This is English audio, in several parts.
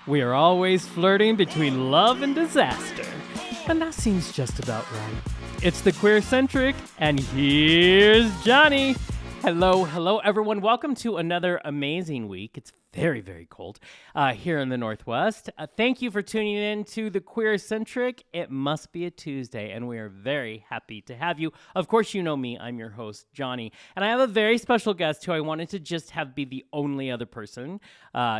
We are always flirting between love and disaster. And that seems just about right. It's the QueerCentric, and here's Jonny. Hello, everyone. Welcome to another amazing week. It's very, very cold here in the Northwest. Thank you for tuning in to the QueerCentric. It must be a Tuesday, and we are very happy to have you. Of course, you know me. I'm your host, Jonny, and I have a very special guest who I wanted to just have be the only other person.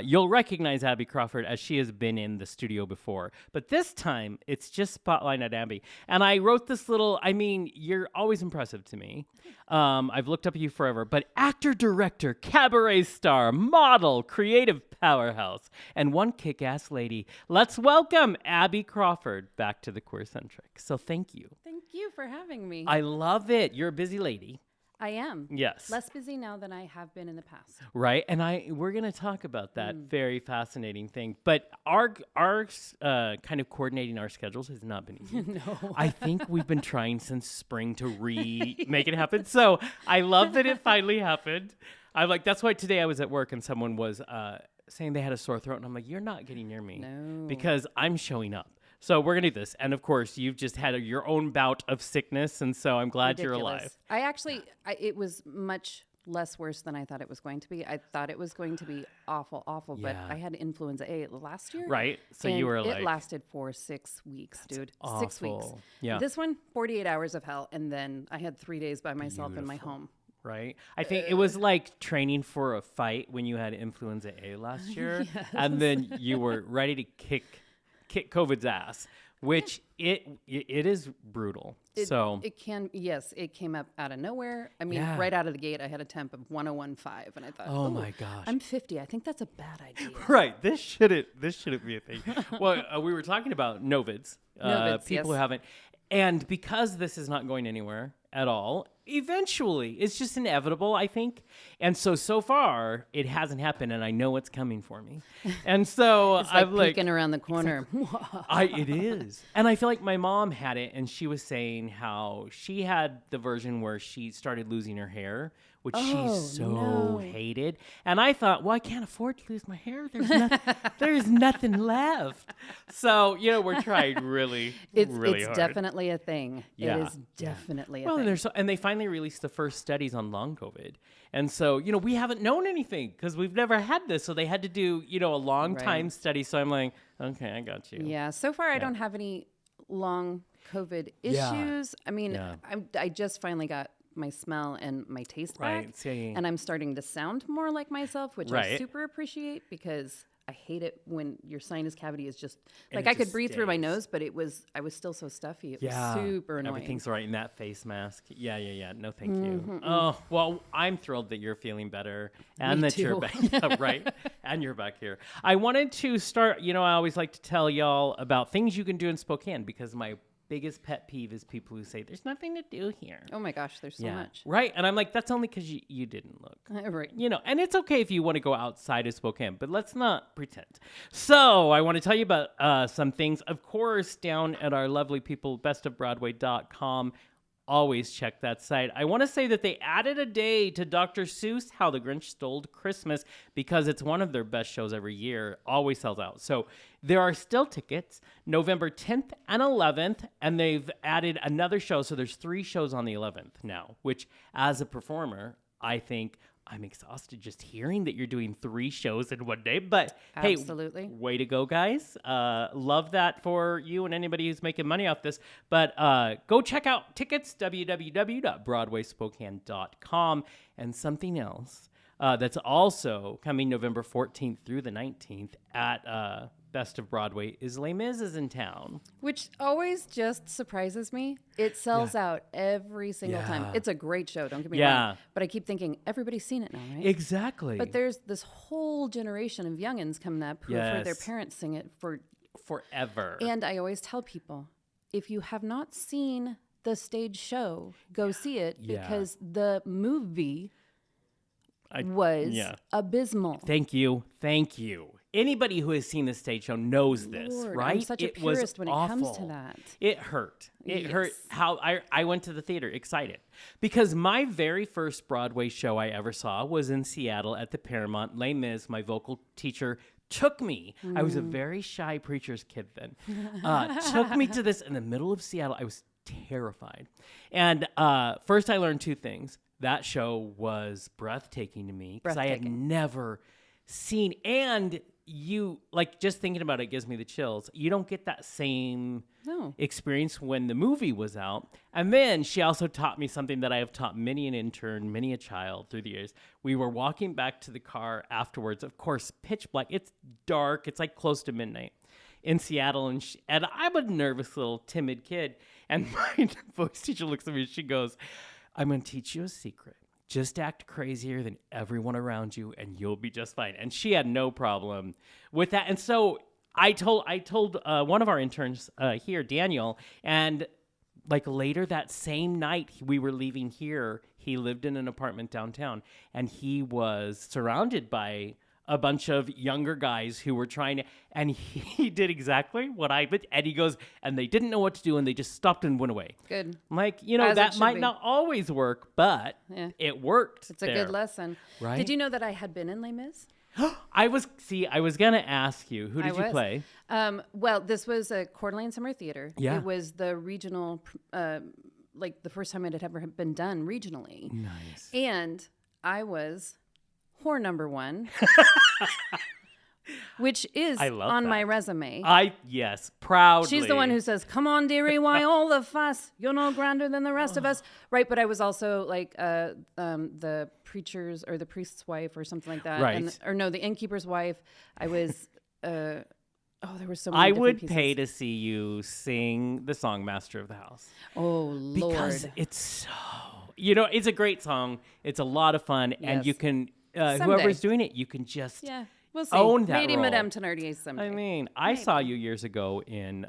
You'll recognize Abbey Crawford as she has been in the studio before, but this time it's just Spotlight at Abbey. And I wrote this little, you're always impressive to me. I've looked up at you forever, but actor, director, cabaret star, model, creative powerhouse, and one kick-ass lady. Let's welcome Abbey Crawford back to the QueerCentric. So thank you. Thank you for having me. I love it. You're a busy lady. I am. Yes. Less busy now than I have been in the past. Right. And we're going to talk about that very fascinating thing. But our kind of coordinating our schedules has not been easy. No. I think we've been trying since spring to make it happen. So I love that it finally happened. I'm like, that's why today I was at work and someone was saying they had a sore throat. And I'm like, you're not getting near me. No. Because I'm showing up. So we're going to do this. And of course, you've just had your own bout of sickness. And so I'm glad Ridiculous. you're alive. It was much less worse than I thought it was going to be. I thought it was going to be awful. But I had influenza A last year. Right. So and you were it lasted for 6 weeks, dude. Awful. 6 weeks. Yeah. This one, 48 hours of hell. And then I had 3 days by myself in my home. Right. I think it was like training for a fight when you had influenza A last year. Yes. And then you were ready to kick COVID's ass, which it is brutal. It came up out of nowhere. I mean, right out of the gate, I had a temp of 101.5, and I thought, oh my gosh, I'm 50. I think that's a bad idea. Right. This shouldn't be a thing. Well, we were talking about novids, people who haven't. And because this is not going anywhere at all, eventually it's just inevitable, I think. And so far it hasn't happened, and I know it's coming for me. And so it's like peeking around the corner. It is. And I feel like my mom had it, and she was saying how she had the version where she started losing her hair, which she hated. And I thought, well, I can't afford to lose my hair. There's nothing left. So, we're trying really hard. It's definitely a thing. Yeah. It is definitely a thing. And they finally released the first studies on long COVID. And so, we haven't known anything because we've never had this. So they had to do, a long time study. So I'm like, okay, I got you. Yeah. So far, I don't have any long COVID issues. I mean, I just finally got my smell and my taste back. And I'm starting to sound more like myself, which I super appreciate because I hate it when your sinus cavity is just like I could breathe through my nose, but I was still so stuffy. It was super annoying. Everything's right in that face mask. Yeah. No, thank you. Oh, well, I'm thrilled that you're feeling better and Me that too. you're back. Right. And you're back here. I wanted to start, I always like to tell y'all about things you can do in Spokane because my biggest pet peeve is people who say there's nothing to do here. Oh my gosh, there's so much. Right. And I'm like, that's only because you didn't look. Right. And it's okay if you want to go outside of Spokane, but let's not pretend. So I want to tell you about some things. Of course, down at our lovely people, bestofbroadway.com. Always check that site. I want to say that they added a day to Dr. Seuss, How the Grinch Stole Christmas, because it's one of their best shows every year. Always sells out. So there are still tickets November 10th and 11th, and they've added another show. So there's 3 shows on the 11th now, which as a performer, I think I'm exhausted just hearing that you're doing 3 shows in one day. But absolutely. Hey, way to go, guys. Love that for you and anybody who's making money off this. But go check out tickets, www.broadwayspokane.com. And something else that's also coming November 14th through the 19th at Best of Broadway is Les Mis is in town. Which always just surprises me. It sells out every single time. It's a great show, don't get me wrong. But I keep thinking, everybody's seen it now, right? Exactly. But there's this whole generation of youngins coming up who have heard their parents sing it for forever. And I always tell people, if you have not seen the stage show, go see it because the movie was abysmal. Thank you. Anybody who has seen the stage show knows this, right? I'm such a purist when it comes to that. It hurt. It hurt how I went to the theater excited because my very first Broadway show I ever saw was in Seattle at the Paramount. Les Mis, my vocal teacher, took me. I was a very shy preacher's kid then. Took me to this in the middle of Seattle. I was terrified. And first I learned two things. That show was breathtaking to me because I had never seen, and you, like, just thinking about it gives me the chills. You don't get that same experience when the movie was out. And then she also taught me something that I have taught many an intern, many a child through the years. We were walking back to the car afterwards, of course, pitch black. It's dark. It's like close to midnight in Seattle. And I'm a nervous little timid kid. And my voice teacher looks at me and she goes, I'm going to teach you a secret. Just act crazier than everyone around you and you'll be just fine. And she had no problem with that. And so I told one of our interns here, Daniel, and like later that same night we were leaving here, he lived in an apartment downtown and he was surrounded by a bunch of younger guys who were trying to, and he did exactly what I did. And he goes, and they didn't know what to do, and they just stopped and went away. Good. Like, that might not always work, but it worked. It's a good lesson. Right? Did you know that I had been in Les Mis? I was going to ask you, who did you play? Well, this was a Coeur d'Alene Summer Theater. Yeah. It was the regional, like the first time it had ever been done regionally. Nice. And I was whore number 1, which is on my resume. Yes, proudly. She's the one who says, come on, dearie, why all the fuss? You're no grander than the rest of us. Right, but I was also like the preacher's or the priest's wife or something like that. Right. The innkeeper's wife. I was... there were so many I would pieces. pay to see you sing the song Master of the House. Oh, Lord. Because it's so... it's a great song. It's a lot of fun. Yes. And you can... whoever's doing it, you can just we'll see. own that Maybe role. Madame Thenardier someday. I mean, I saw you years ago in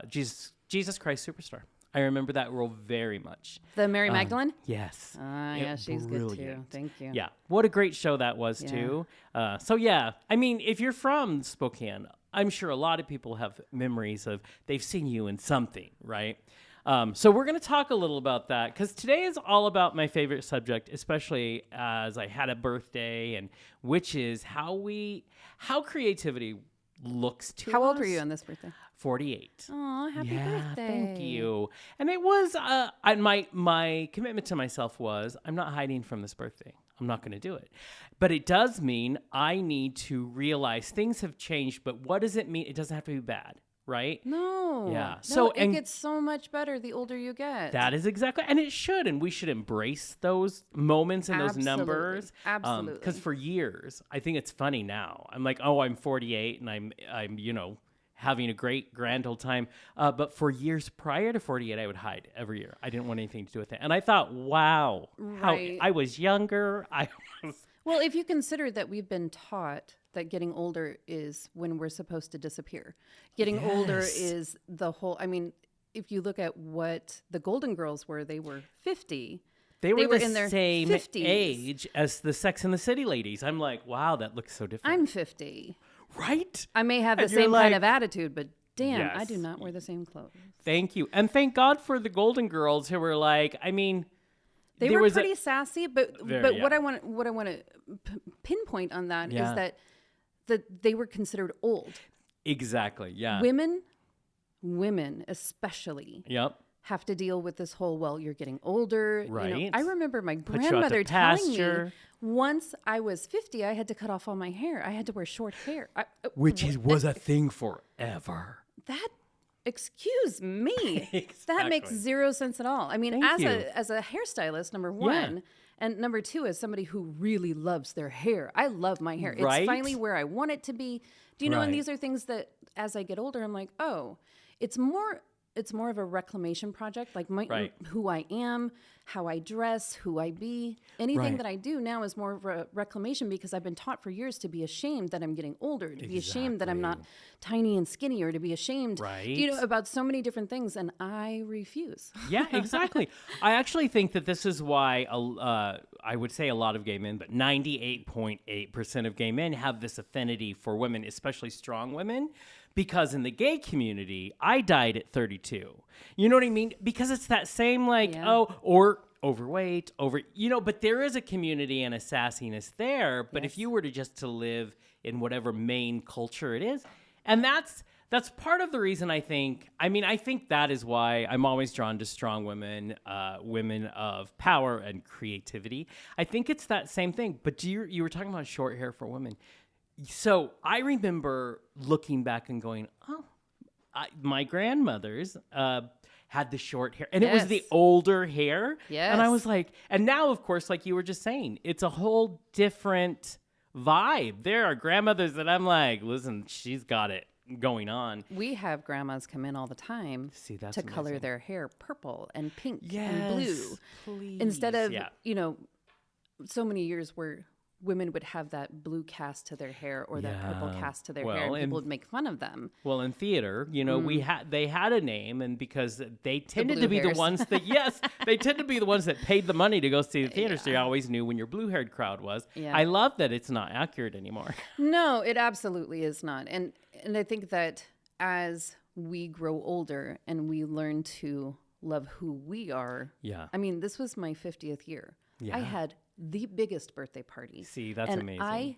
Jesus Christ Superstar. I remember that role very much. The Mary Magdalene? Yes. Yeah, she's good too. Thank you. Yeah. What a great show that was too. I mean, if you're from Spokane, I'm sure a lot of people have memories of they've seen you in something, right? So we're going to talk a little about that because today is all about my favorite subject, especially as I had a birthday, and which is how creativity looks to us. How old were you on this birthday? 48. Oh, happy birthday. Thank you. And it was, my commitment to myself was, I'm not hiding from this birthday. I'm not going to do it. But it does mean I need to realize things have changed, but what does it mean? It doesn't have to be bad, right? No. Yeah. So it gets so much better the older you get. That is exactly, and it should, and we should embrace those moments and those numbers. Absolutely. Because for years, I think it's funny now. I'm like, oh, I'm 48, and I'm having a great grand old time. But for years prior to 48, I would hide every year. I didn't want anything to do with it. And I thought, wow, how I was younger. Well, if you consider that we've been taught that getting older is when we're supposed to disappear. Getting older is the whole, I mean, if you look at what the Golden Girls were, they were 50. They were in their same 50s. age as the Sex and the City ladies. I'm like, wow, that looks so different. I'm 50. Right? I may have the same kind of attitude, but damn, I do not wear the same clothes. Thank you. And thank God for the Golden Girls who were like, I mean... They were pretty sassy, but what I want to pinpoint on that is that they were considered old. Exactly, yeah. Women especially. Yep. Have to deal with this whole, well, you're getting older. Right. I remember my grandmother telling me once I was 50, I had to cut off all my hair. I had to wear short hair. Which was a thing forever. Excuse me. Exactly. That makes zero sense at all. I mean, as a hairstylist, number one, and number two, as somebody who really loves their hair. I love my hair. Right? It's finally where I want it to be. Do you know? And these are things that as I get older, I'm like, oh, it's more of a reclamation project, like who I am, how I dress, who I be. Anything that I do now is more of a reclamation because I've been taught for years to be ashamed that I'm getting older, to be ashamed that I'm not tiny and skinny, or to be ashamed, about so many different things, and I refuse. Yeah, exactly. I actually think that this is why I would say a lot of gay men, but 98.8% of gay men have this affinity for women, especially strong women. Because in the gay community, I died at 32. You know what I mean? Because it's that same or overweight, but there is a community and a sassiness there. But if you were to live in whatever main culture it is. And that's part of the reason I think that is why I'm always drawn to strong women, women of power and creativity. I think it's that same thing. But you were talking about short hair for women. So I remember looking back and going, my grandmothers had the short hair, and it was the older hair. Yes. And I was like, and now, of course, like you were just saying, it's a whole different vibe. There are grandmothers that I'm like, listen, she's got it going on. We have grandmas come in all the time to color their hair purple and pink and blue. Please. Instead of, so many years where women would have that blue cast to their hair or that purple cast to their hair, and people would make fun of them. Well, in theater, they had a name, and because they tended to be the ones that they tend to be the ones that paid the money to go see the theater, so you always knew when your blue-haired crowd was. Yeah. I love that it's not accurate anymore. No, it absolutely is not. And I think that as we grow older and we learn to love who we are. Yeah. I mean, this was my 50th year. Yeah. I had the biggest birthday party. See, that's amazing. I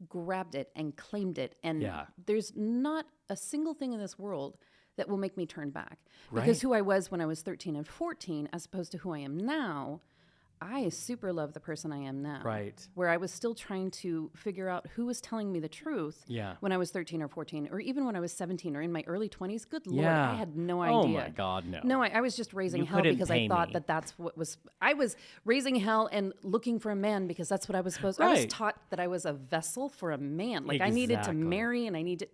grabbed it and claimed it. And there's not a single thing in this world that will make me turn back. Right. Because who I was when I was 13 and 14, as opposed to who I am now, I super love the person I am now. Right. Where I was still trying to figure out who was telling me the truth when I was 13 or 14, or even when I was 17 or in my early 20s. Good Lord, I had no idea. Oh my God, no. No, I was just raising hell because I thought that that's what was... I was raising hell and looking for a man because that's what I was supposed to... Right. I was taught that I was a vessel for a man. Like I needed to marry and I needed...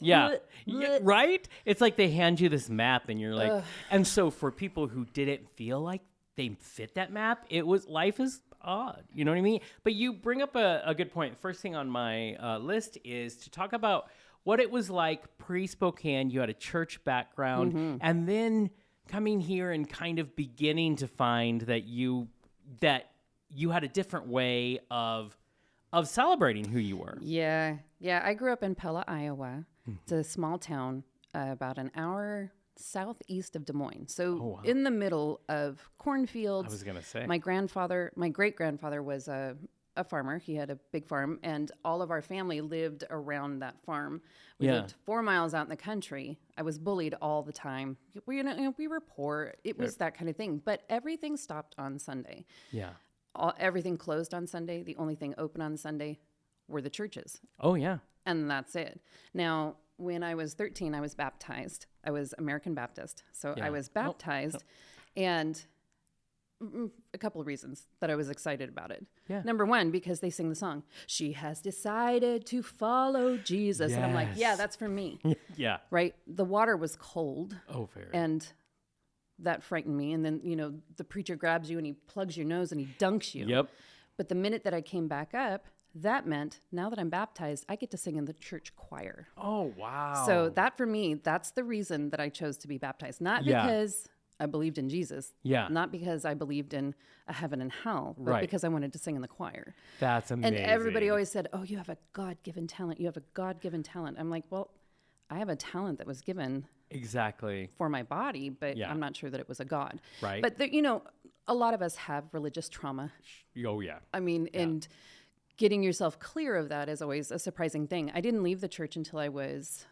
Right? It's like they hand you this map and you're like... And so for people who didn't feel like they fit that map, life is odd. You know what I mean? But you bring up a good point. First thing on my list is to talk about what it was like pre-Spokane. You had a church background, and then coming here and kind of beginning to find that you had a different way of celebrating who you were. Yeah. I grew up in Pella, Iowa. It's a small town, about an hour southeast of Des Moines. So in the middle of cornfields. I was going to say. My great-grandfather was a farmer. He had a big farm, and all of our family lived around that farm. We lived 4 miles out in the country. I was bullied all the time. We were poor. It was that kind of thing. But everything stopped on Sunday. Yeah. Everything closed on Sunday. The only thing open on Sunday were the churches. Oh, yeah. And that's it. Now, when I was 13, I was baptized. I was American Baptist. So I was baptized, and a couple of reasons that I was excited about it. Yeah. Number one, because they sing the song, "She has decided to follow Jesus." Yes. And I'm like, yeah, that's for me. Yeah. Right? The water was cold. Oh, fair. And that frightened me. And then, the preacher grabs you and he plugs your nose and he dunks you. Yep. But the minute that I came back up, that meant now that I'm baptized, I get to sing in the church choir. Oh, wow. So that for me, that's the reason that I chose to be baptized. Not because I believed in Jesus. Yeah. Not because I believed in a heaven and hell, but because I wanted to sing in the choir. That's amazing. And everybody always said, "Oh, you have a God-given talent. You have a God-given talent." I'm like, well, I have a talent that was given for my body, but I'm not sure that it was a God. Right. But a lot of us have religious trauma. Oh, yeah. I mean, and getting yourself clear of that is always a surprising thing. I didn't leave the church until I was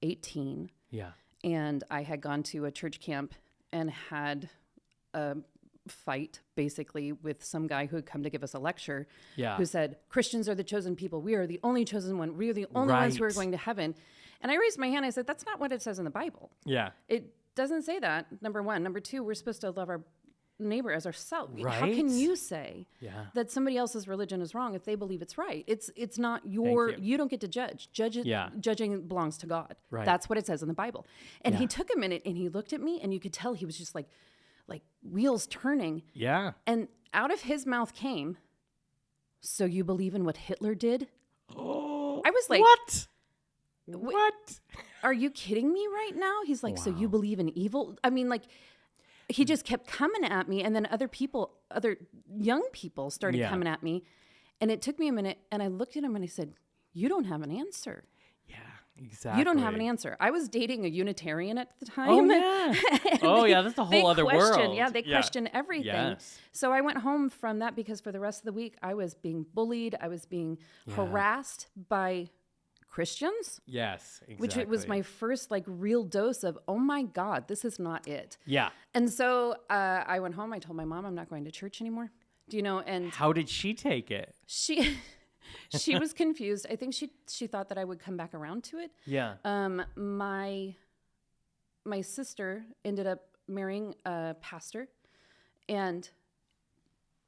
18. Yeah. And I had gone to a church camp and had a fight, basically, with some guy who had come to give us a lecture who said, "Christians are the chosen people. We are the only chosen one. We are the only ones who are going to heaven." And I raised my hand. I said, "That's not what it says in the Bible. Yeah. It doesn't say that, number one. Number two, we're supposed to love our neighbor as ourselves. Right? How can you say that somebody else's religion is wrong if they believe it's right? It's not you don't get to judge. Judging belongs to God. Right. That's what it says in the Bible." And he took a minute and he looked at me and you could tell he was just like wheels turning. Yeah. And out of his mouth came, "So you believe in what Hitler did?" Oh. I was like, What? Are you kidding me right now? He's like, "So you believe in evil?" I mean, he just kept coming at me, and then other young people started coming at me, and it took me a minute, and I looked at him and I said, "You don't have an answer." Exactly. You don't have an answer. I was dating a Unitarian at the time. Oh, yeah. That's a whole other world. Yeah, they question everything. Yes. So I went home from that because for the rest of the week, I was being bullied. I was being harassed by Christians. Yes, exactly. Which it was my first like real dose of, oh my God, this is not it. Yeah. And so I went home. I told my mom I'm not going to church anymore. Do you know? And how did she take it? She was confused. I think she thought that I would come back around to it. Yeah. My sister ended up marrying a pastor, and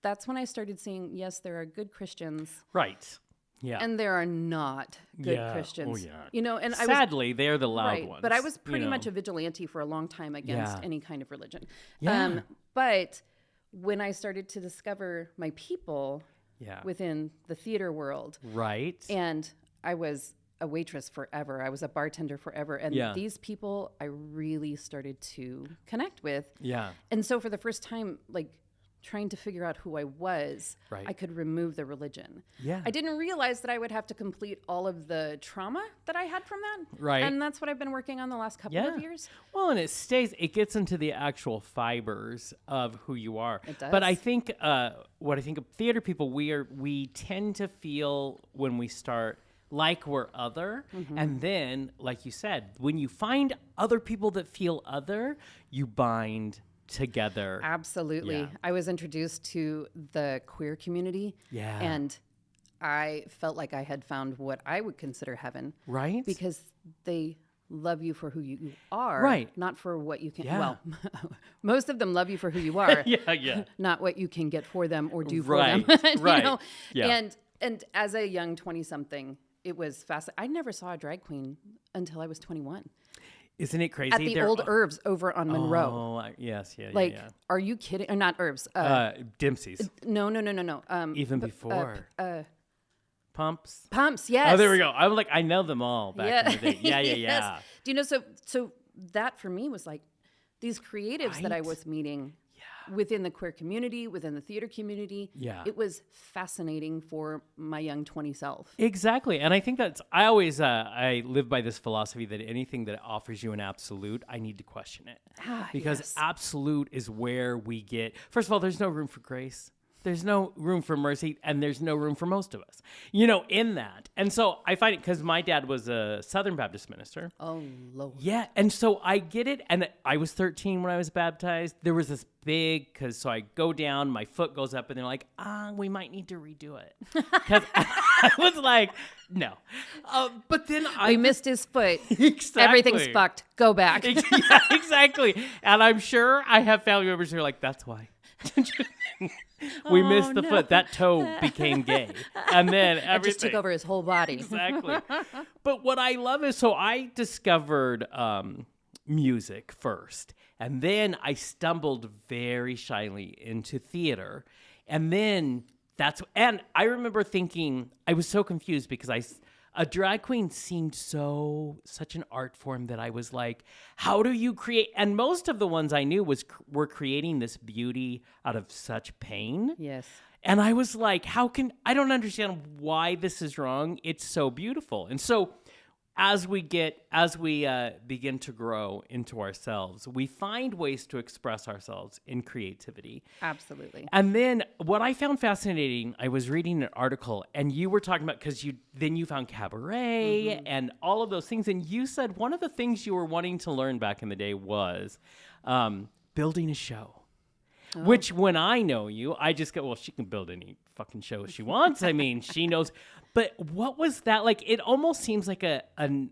that's when I started seeing, yes, there are good Christians. Right. Yeah. And there are not good Christians. Oh, yeah. You know, and sadly, they're the loud ones. But I was pretty much a vigilante for a long time against any kind of religion. Yeah. But when I started to discover my people within the theater world. Right. And I was a waitress forever. I was a bartender forever. And these people I really started to connect with. Yeah. And so for the first time, like trying to figure out who I was, I could remove the religion. Yeah. I didn't realize that I would have to complete all of the trauma that I had from that. Right. And that's what I've been working on the last couple of years. Well, and it gets into the actual fibers of who you are. It does. But I think what I think of theater people, we tend to feel when we start like we're other. Mm-hmm. And then, like you said, when you find other people that feel other, you bind together. Absolutely. Yeah. I was introduced to the queer community. Yeah. And I felt like I had found what I would consider heaven. Right. Because they love you for who you are. Right. Not for what you can. Yeah. Well, most of them love you for who you are. Yeah. Not what you can get for them or do for them. Right. You know? Yeah. And as a young 20-something, it was fascinating. I never saw a drag queen until I was 21. Isn't it crazy? At the old Herbs over on Monroe. Oh, yes, yeah, like, yeah. Are you kidding? Or not Herbs. Dempsey's. No. Even before. Pumps? Pumps, yes. Oh, there we go. I'm like, I know them all back in the day. Yeah. Yes. Do you know, so that for me was like these creatives that I was meeting within the queer community, within the theater community. Yeah. It was fascinating for my young 20 self. Exactly. And I think I always, I live by this philosophy that anything that offers you an absolute, I need to question it. Because absolute is where we get, first of all, there's no room for grace. There's no room for mercy, and there's no room for most of us, in that. And so I find it because my dad was a Southern Baptist minister. Oh, Lord. Yeah, and so I get it. And I was 13 when I was baptized. There was this big, so I go down, my foot goes up, and they're like, we might need to redo it. Because I was like, no. But then we missed his foot. Exactly. Everything's fucked. Go back. Yeah, exactly. And I'm sure I have family members who are like, that's why. We missed the foot. That toe became gay. And then everything. It just took over his whole body. Exactly. But what I love is, so I discovered music first. And then I stumbled very shyly into theater. And then and I remember thinking, I was so confused because a drag queen seemed such an art form that I was like, how do you create? And most of the ones I knew were creating this beauty out of such pain. Yes. And I was like, I don't understand why this is wrong. It's so beautiful. And so as we begin to grow into ourselves, we find ways to express ourselves in creativity. Absolutely. And then what I found fascinating, I was reading an article, and you were talking about, because you found cabaret and all of those things, and you said one of the things you were wanting to learn back in the day was building a show. Oh. Which, when I know you, I just go, well, she can build any fucking show she wants. I mean, she knows. But what was that like? It almost seems like an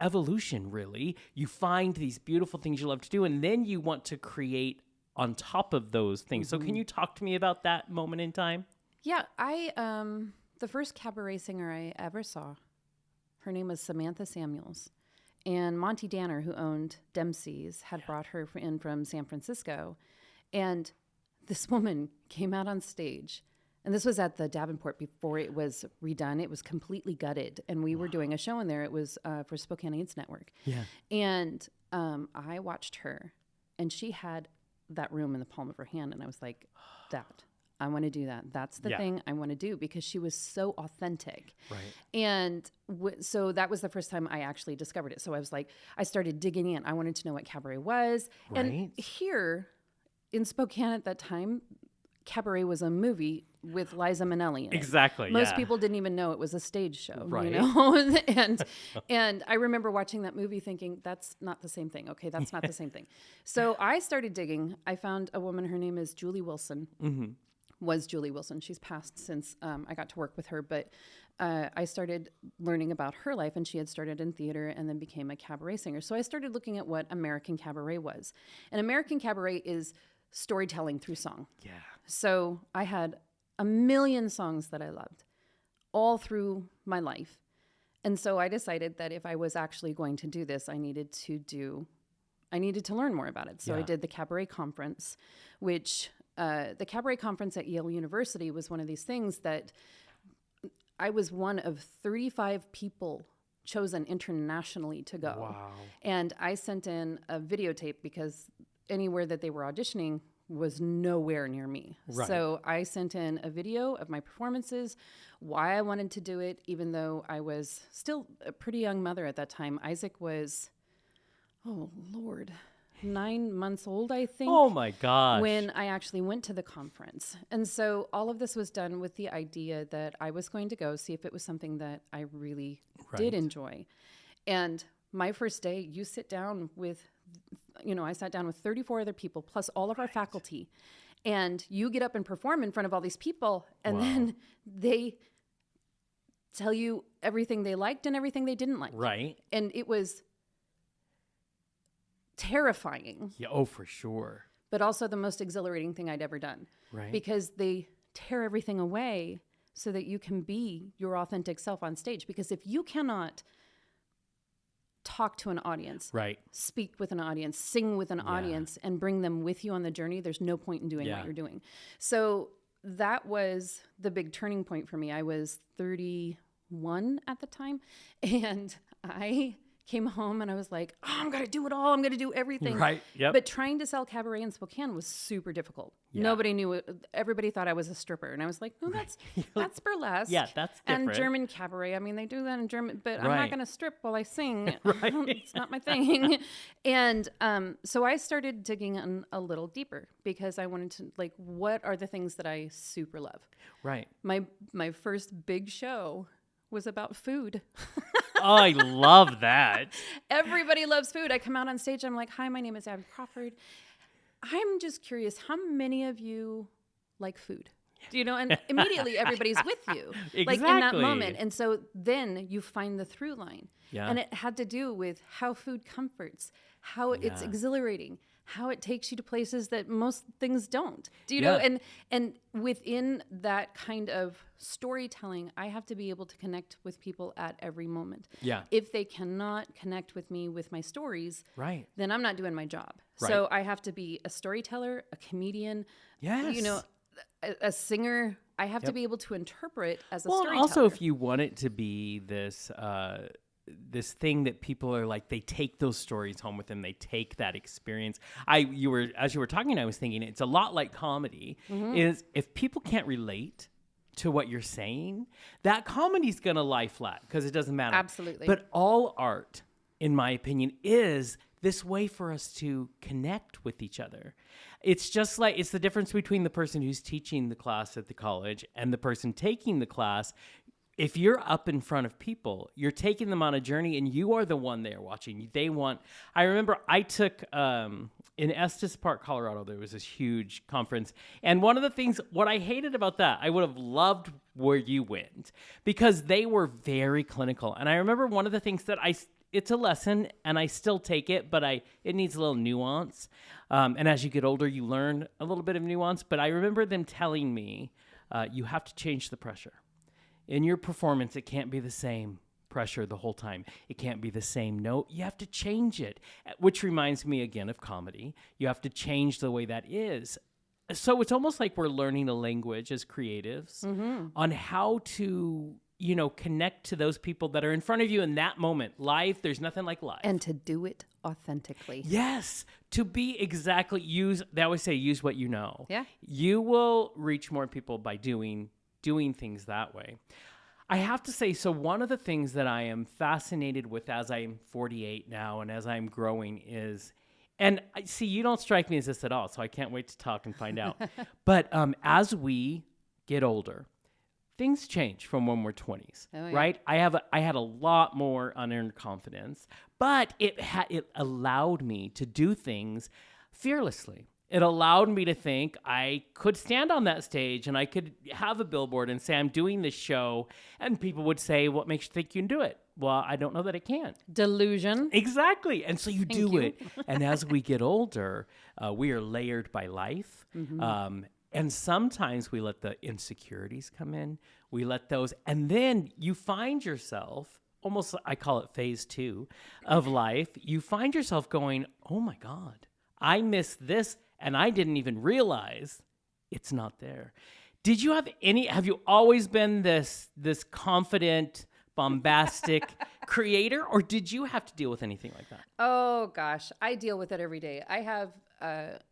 evolution, really. You find these beautiful things you love to do, and then you want to create on top of those things. So can you talk to me about that moment in time? Yeah, the first cabaret singer I ever saw, her name was Samantha Samuels. And Monty Danner, who owned Dempsey's, had brought her in from San Francisco. And this woman came out on stage. And this was at the Davenport before it was redone. It was completely gutted. And we were doing a show in there. It was for Spokane AIDS Network. Yeah. And I watched her. And she had that room in the palm of her hand. And I was like, I want to do that. That's the thing I want to do, because she was so authentic. Right. And so that was the first time I actually discovered it. So I was like, I started digging in. I wanted to know what cabaret was. Right. And here in Spokane at that time, cabaret was a movie with Liza Minnelli in it. Exactly. Most people didn't even know it was a stage show, right. you know? and I remember watching that movie thinking, that's not the same thing. Okay, that's not the same thing. So I started digging. I found a woman, her name is Julie Wilson. Mm-hmm. Was Julie Wilson. She's passed since I got to work with her, but I started learning about her life, and she had started in theater and then became a cabaret singer. So I started looking at what American cabaret was. And American cabaret is storytelling through song. Yeah. So I had a million songs that I loved all through my life. And so I decided that if I was actually going to do this, I needed to learn more about it. So I did the cabaret conference, which the cabaret conference at Yale University was one of these things that I was one of 35 people chosen internationally to go. Wow. And I sent in a videotape because anywhere that they were auditioning was nowhere near me. Right. So I sent in a video of my performances, why I wanted to do it, even though I was still a pretty young mother at that time. Isaac was, 9 months old, I think. Oh my gosh. When I actually went to the conference. And so all of this was done with the idea that I was going to go see if it was something that I really did enjoy. And my first day, you sit down with, I sat down with 34 other people, plus all of our faculty. And you get up and perform in front of all these people, and then they tell you everything they liked and everything they didn't like. Right. And it was terrifying. Yeah, oh, for sure. But also the most exhilarating thing I'd ever done. Right. Because they tear everything away so that you can be your authentic self on stage. Because if you cannot talk to an audience, speak with an audience, sing with an audience, and bring them with you on the journey, there's no point in doing what you're doing. So that was the big turning point for me. I was 31 at the time, and I came home and I was like, I'm going to do it all. I'm going to do everything. Right. Yep. But trying to sell cabaret in Spokane was super difficult. Yeah. Nobody knew it. Everybody thought I was a stripper. And I was like, no, that's burlesque. Yeah, that's different. And German cabaret. I mean, they do that in German, but I'm not going to strip while I sing. It's not my thing. And so I started digging in a little deeper because I wanted to, what are the things that I super love? Right. My first big show was about food. Oh, I love that. Everybody loves food. I come out on stage. I'm like, hi, my name is Abbey Crawford. I'm just curious, how many of you like food? Do you know? And immediately everybody's with you. Exactly. Like in that moment. And so then you find the through line. Yeah. And it had to do with how food comforts, how it's exhilarating, how it takes you to places that most things don't. Do you know? And within that kind of storytelling, I have to be able to connect with people at every moment. Yeah. If they cannot connect with me with my stories, then I'm not doing my job. Right. So I have to be a storyteller, a comedian, a singer. I have to be able to interpret as a storyteller. Also, if you want it to be this this thing that people are like, they take those stories home with them, they take that experience. As you were talking, I was thinking it's a lot like comedy. Is if people can't relate to what you're saying, that comedy's gonna lie flat because it doesn't matter. Absolutely. But all art, in my opinion, is this way for us to connect with each other. It's just like, it's the difference between the person who's teaching the class at the college and the person taking the class. If you're up in front of people, you're taking them on a journey and you are the one they're watching. I remember I took, in Estes Park, Colorado, there was this huge conference. And one of the things, what I hated about that, I would have loved where you went because they were very clinical. And I remember one of the things that it's a lesson and I still take it, but it needs a little nuance. And as you get older, you learn a little bit of nuance. But I remember them telling me, you have to change the pressure. In your performance, it can't be the same pressure the whole time. It can't be the same note. You have to change it, which reminds me again of comedy. You have to change the way that is. So it's almost like we're learning a language as creatives on how to connect to those people that are in front of you in that moment. Live, there's nothing like live. And to do it authentically. Yes. To be they always say, use what you know. Yeah. You will reach more people by doing things that way. I have to say, so one of the things that I am fascinated with as I'm 48 now and as I'm growing is, and see, you don't strike me as this at all, so I can't wait to talk and find out. But as we get older, things change from when we're 20s, right? I had a lot more unearned confidence, but it allowed me to do things fearlessly. It allowed me to think I could stand on that stage and I could have a billboard and say, I'm doing this show. And people would say, what makes you think you can do it? Well, I don't know that I can. Delusion. Exactly. And so you do it. And as we get older, we are layered by life. Mm-hmm. And sometimes we let the insecurities come in. We let those. And then you find yourself, almost, I call it phase 2 of life. You find yourself going, oh my God, I missed this. And I didn't even realize it's not there. Have you always been this confident, bombastic creator, or did you have to deal with anything like that? Oh gosh, I deal with it every day. I have,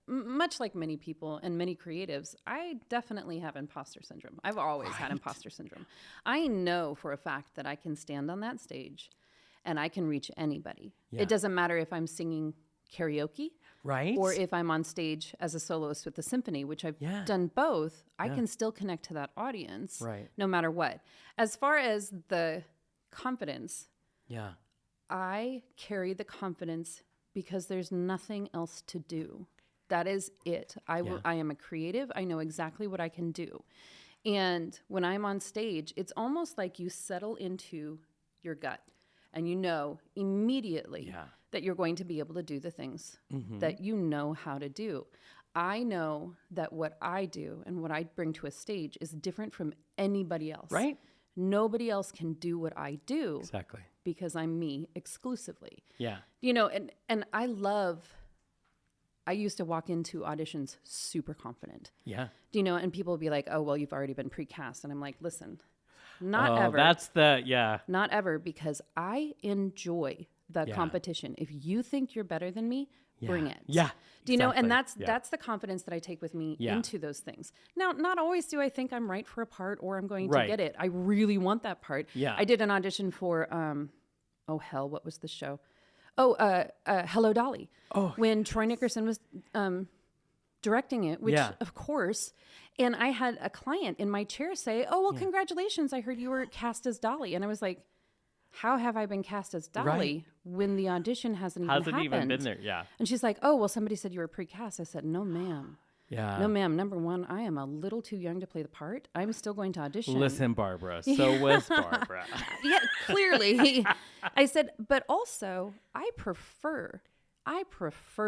much like many people and many creatives, I definitely have imposter syndrome. I've always had imposter syndrome. I know for a fact that I can stand on that stage and I can reach anybody. Yeah. It doesn't matter if I'm singing karaoke. Right. Or if I'm on stage as a soloist with the symphony, which I've done both, I can still connect to that audience no matter what. As far as the confidence, I carry the confidence because there's nothing else to do. That is it. I am a creative. I know exactly what I can do. And when I'm on stage, it's almost like you settle into your gut and you know immediately that you're going to be able to do the things that you know how to do. I know that what I do and what I bring to a stage is different from anybody else. Right. Nobody else can do what I do. Exactly. Because I'm me exclusively. Yeah. And I used to walk into auditions super confident. Yeah. And people would be like, oh, well, you've already been pre-cast. And I'm like, listen, not ever. Not ever, because I enjoy the competition. If you think you're better than me, bring it. Yeah. Do you know? And that's the confidence that I take with me into those things. Now, not always do I think I'm right for a part or I'm going to get it. I really want that part. Yeah. I did an audition for, what was the show? Hello, Dolly. Oh. When Troy Nickerson was directing it, which of course, and I had a client in my chair say, oh, well, congratulations. I heard you were cast as Dolly. And I was like, how have I been cast as Dolly when the audition hasn't even been there? Yeah. And she's like, oh, well, somebody said you were pre-cast. I said, no, ma'am. Yeah. No, ma'am. Number one, I am a little too young to play the part. I'm still going to audition. Listen, Barbara. So was Barbara. Yeah, clearly. I said, but also, I prefer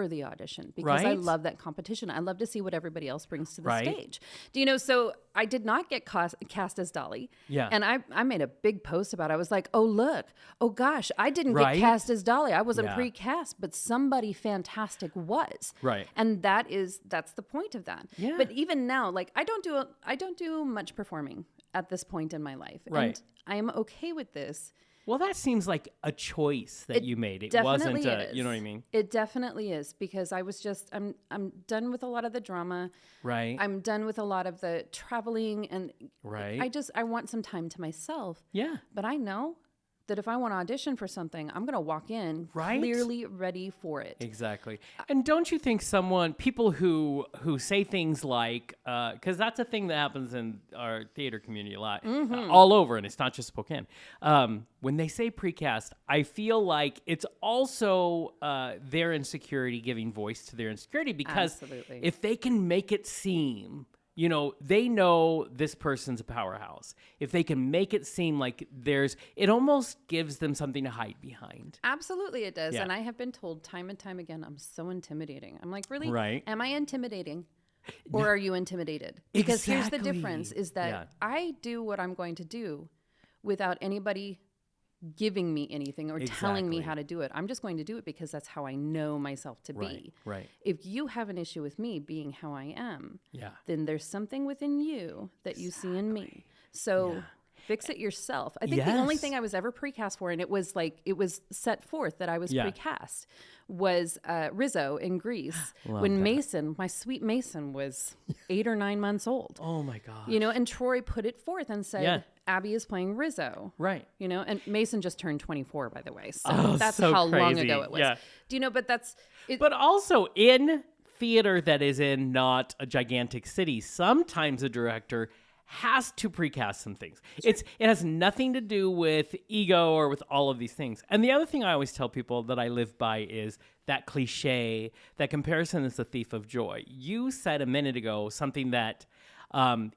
the audition because I love that competition. I love to see what everybody else brings to the stage. Do you know? So I did not get cast as Dolly. Yeah. And I made a big post about it. I was like, oh, look. Oh, gosh. I didn't get cast as Dolly. I wasn't pre-cast, but somebody fantastic was. Right. And that's the point of that. Yeah. But even now, like I don't do much performing at this point in my life. Right. And I am okay with this. Well, that seems like a choice that you made. It wasn't you know what I mean? It definitely is, because I was I'm done with a lot of the drama. Right. I'm done with a lot of the traveling, and I want some time to myself. Yeah. But I know that if I want to audition for something, I'm going to walk in clearly ready for it. Exactly. And don't you think people who say things like, because that's a thing that happens in our theater community a lot, all over, and it's not just Spokane. When they say precast, I feel like it's also their insecurity giving voice to their insecurity, because if they can make it seem, they know this person's a powerhouse. If they can make it seem like it almost gives them something to hide behind. Absolutely it does. Yeah. And I have been told time and time again, I'm so intimidating. I'm like, really? Right. Am I intimidating? Or are you intimidated? Because here's the difference is that I do what I'm going to do without anybody giving me anything or telling me how to do it. I'm just going to do it because that's how I know myself to be. Right. If you have an issue with me being how I am, then there's something within you that you see in me. So Fix it yourself. I think the only thing I was ever precast for, and it was set forth that I was precast, was Rizzo in Greece when Mason, my sweet Mason, was 8 or 9 months old. Oh my gosh. And Troy put it forth and said, Abbey is playing Rizzo. Right. And Mason just turned 24, by the way. So that's so how long ago it was. Yeah. But that's... But also in theater that is in not a gigantic city, sometimes a director has to precast some things. It has nothing to do with ego or with all of these things. And the other thing I always tell people that I live by is that cliche, that comparison is the thief of joy. You said a minute ago something that,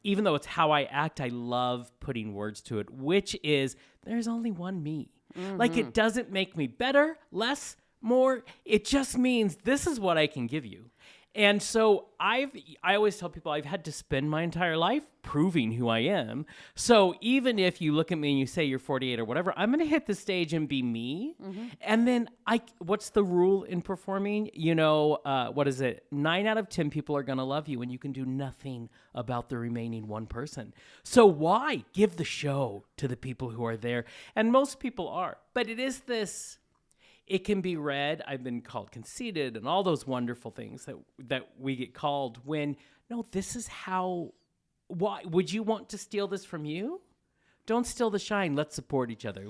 even though it's how I act, I love putting words to it, which is there's only one me. Mm-hmm. Like, it doesn't make me better, less, more. It just means this is what I can give you. And so I always tell people I've had to spend my entire life proving who I am. So even if you look at me and you say you're 48 or whatever, I'm going to hit the stage and be me. Mm-hmm. And then what's the rule in performing? What is it? 9 out of 10 people are going to love you and you can do nothing about the remaining 1 person. So why give the show to the people who are there? And most people are. But it is this... It can be read, I've been called conceited and all those wonderful things that we get called when, no, this is how, why, would you want to steal this from you? Don't steal the shine. Let's support each other.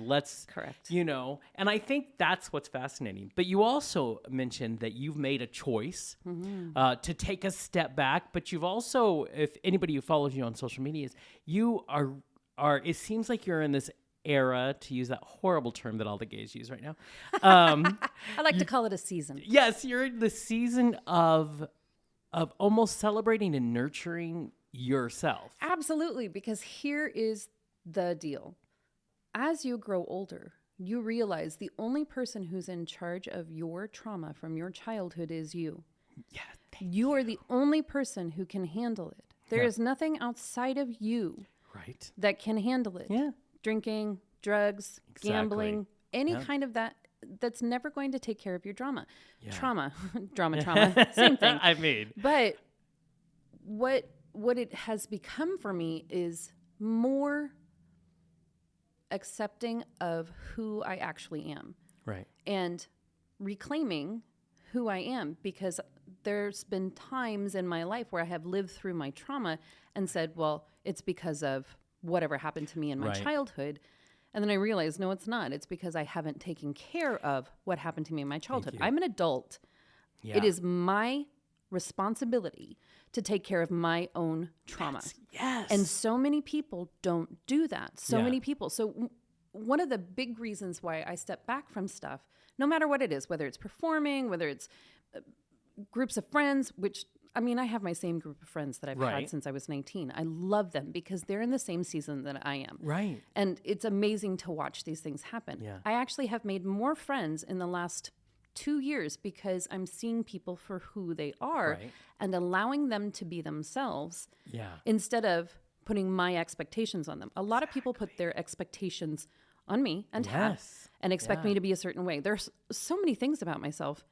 Correct. And I think that's what's fascinating. But you also mentioned that you've made a choice to take a step back, but you've also, if anybody who follows you on social media, you are, it seems like you're in this era, to use that horrible term that all the gays use right now. I like to call it a season. Yes, you're in the season of almost celebrating and nurturing yourself. Absolutely, because here is the deal. As you grow older, you realize the only person who's in charge of your trauma from your childhood is you. Yeah, you are the only person who can handle it. There is nothing outside of you that can handle it. Yeah. Drinking, drugs, gambling, any kind of that's never going to take care of your drama. Yeah. Trauma, same thing. I mean. But what it has become for me is more accepting of who I actually am. Right. And reclaiming who I am, because there's been times in my life where I have lived through my trauma and said, well, it's because of whatever happened to me in my childhood. And then I realized, no, it's not. It's because I haven't taken care of what happened to me in my childhood. I'm an adult. Yeah. It is my responsibility to take care of my own trauma. Yes. And so many people don't do that. So many people. So one of the big reasons why I step back from stuff, no matter what it is, whether it's performing, whether it's groups of friends, which... I mean, I have my same group of friends that I've had since I was 19. I love them because they're in the same season that I am. Right. And it's amazing to watch these things happen. Yeah. I actually have made more friends in the last 2 years because I'm seeing people for who they are and allowing them to be themselves instead of putting my expectations on them. A lot of people put their expectations on me and expect me to be a certain way. There's so many things about myself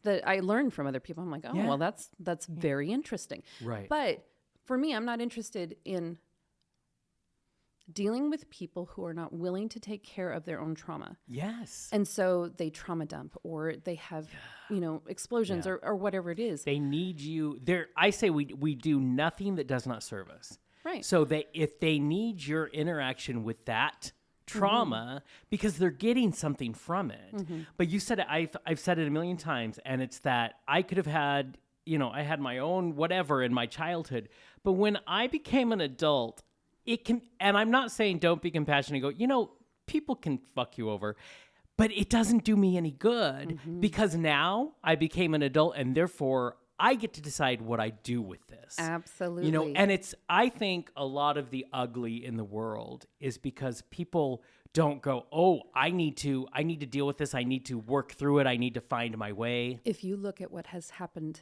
that I learned from other people. I'm like, well, that's very interesting. Right. But for me, I'm not interested in dealing with people who are not willing to take care of their own trauma. Yes. And so they trauma dump or they have, explosions or whatever it is. They need you. I say we do nothing that does not serve us. Right. So if they need your interaction with that trauma because they're getting something from it. Mm-hmm. But you said it, I've said it a million times, and it's that I could have had, I had my own whatever in my childhood, but when I became an adult, it can, and I'm not saying don't be compassionate and go, people can fuck you over, but it doesn't do me any good because now I became an adult and therefore I get to decide what I do with this. Absolutely. And I think a lot of the ugly in the world is because people don't go, oh, I need to deal with this. I need to work through it. I need to find my way. If you look at what has happened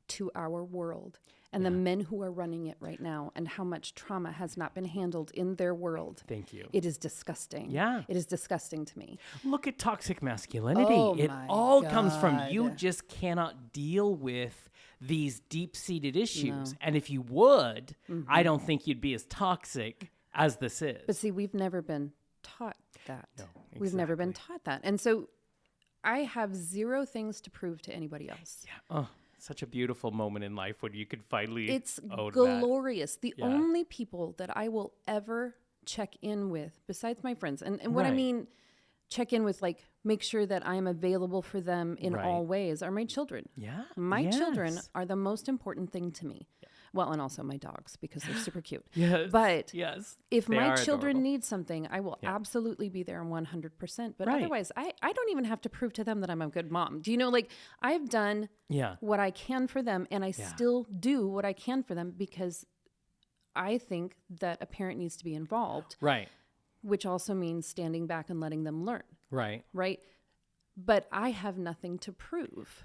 to our world and the men who are running it right now and how much trauma has not been handled in their world. Thank you. It is disgusting. Yeah. It is disgusting to me. Look at toxic masculinity. Oh, it all comes from you just cannot deal with these deep-seated issues. No. And if you would, I don't think you'd be as toxic as this is. But see, we've never been taught that. No, exactly. We've never been taught that. And so I have zero things to prove to anybody else. Yeah. Oh, such a beautiful moment in life when you could finally own glorious. The only people that I will ever check in with, besides my friends, and what I mean check in with, like, make sure that I am available for them in all ways, are my children. Yeah. My children are the most important thing to me. Yeah. Well, and also my dogs, because they're super cute. Yes. But if my children adorable. need something, I will absolutely be there 100%. But otherwise, I don't even have to prove to them that I'm a good mom. Do you know, like, I've done what I can for them, and I still do what I can for them, because I think that a parent needs to be involved. Right. Which also means standing back and letting them learn. Right. Right. But I have nothing to prove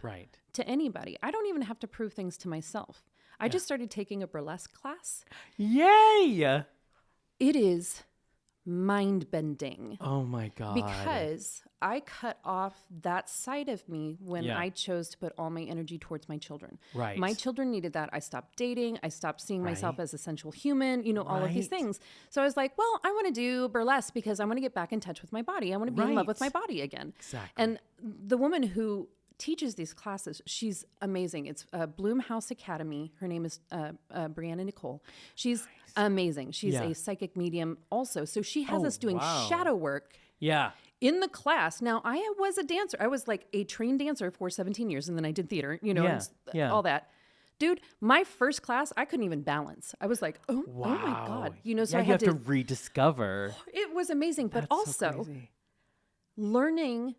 to anybody. I don't even have to prove things to myself. I just started taking a burlesque class. Yay! It is mind-bending. Oh my God. Because I cut off that side of me when I chose to put all my energy towards my children. Right. My children needed that. I stopped dating. I stopped seeing myself as a sensual human, you know, all of these things. So I was like, well, I want to do burlesque because I want to get back in touch with my body. I want to be in love with my body again. Exactly. And the woman who teaches these classes, she's amazing. It's Bloom House Academy. Her name is Brianna Nicole. She's amazing. She's a psychic medium also. So she has us doing shadow work in the class. Now, I was a dancer. I was like a trained dancer for 17 years, and then I did theater, you know, and all that. Dude, my first class, I couldn't even balance. I was like, oh my God. You know, so I had to rediscover. It was amazing. But That's also so learning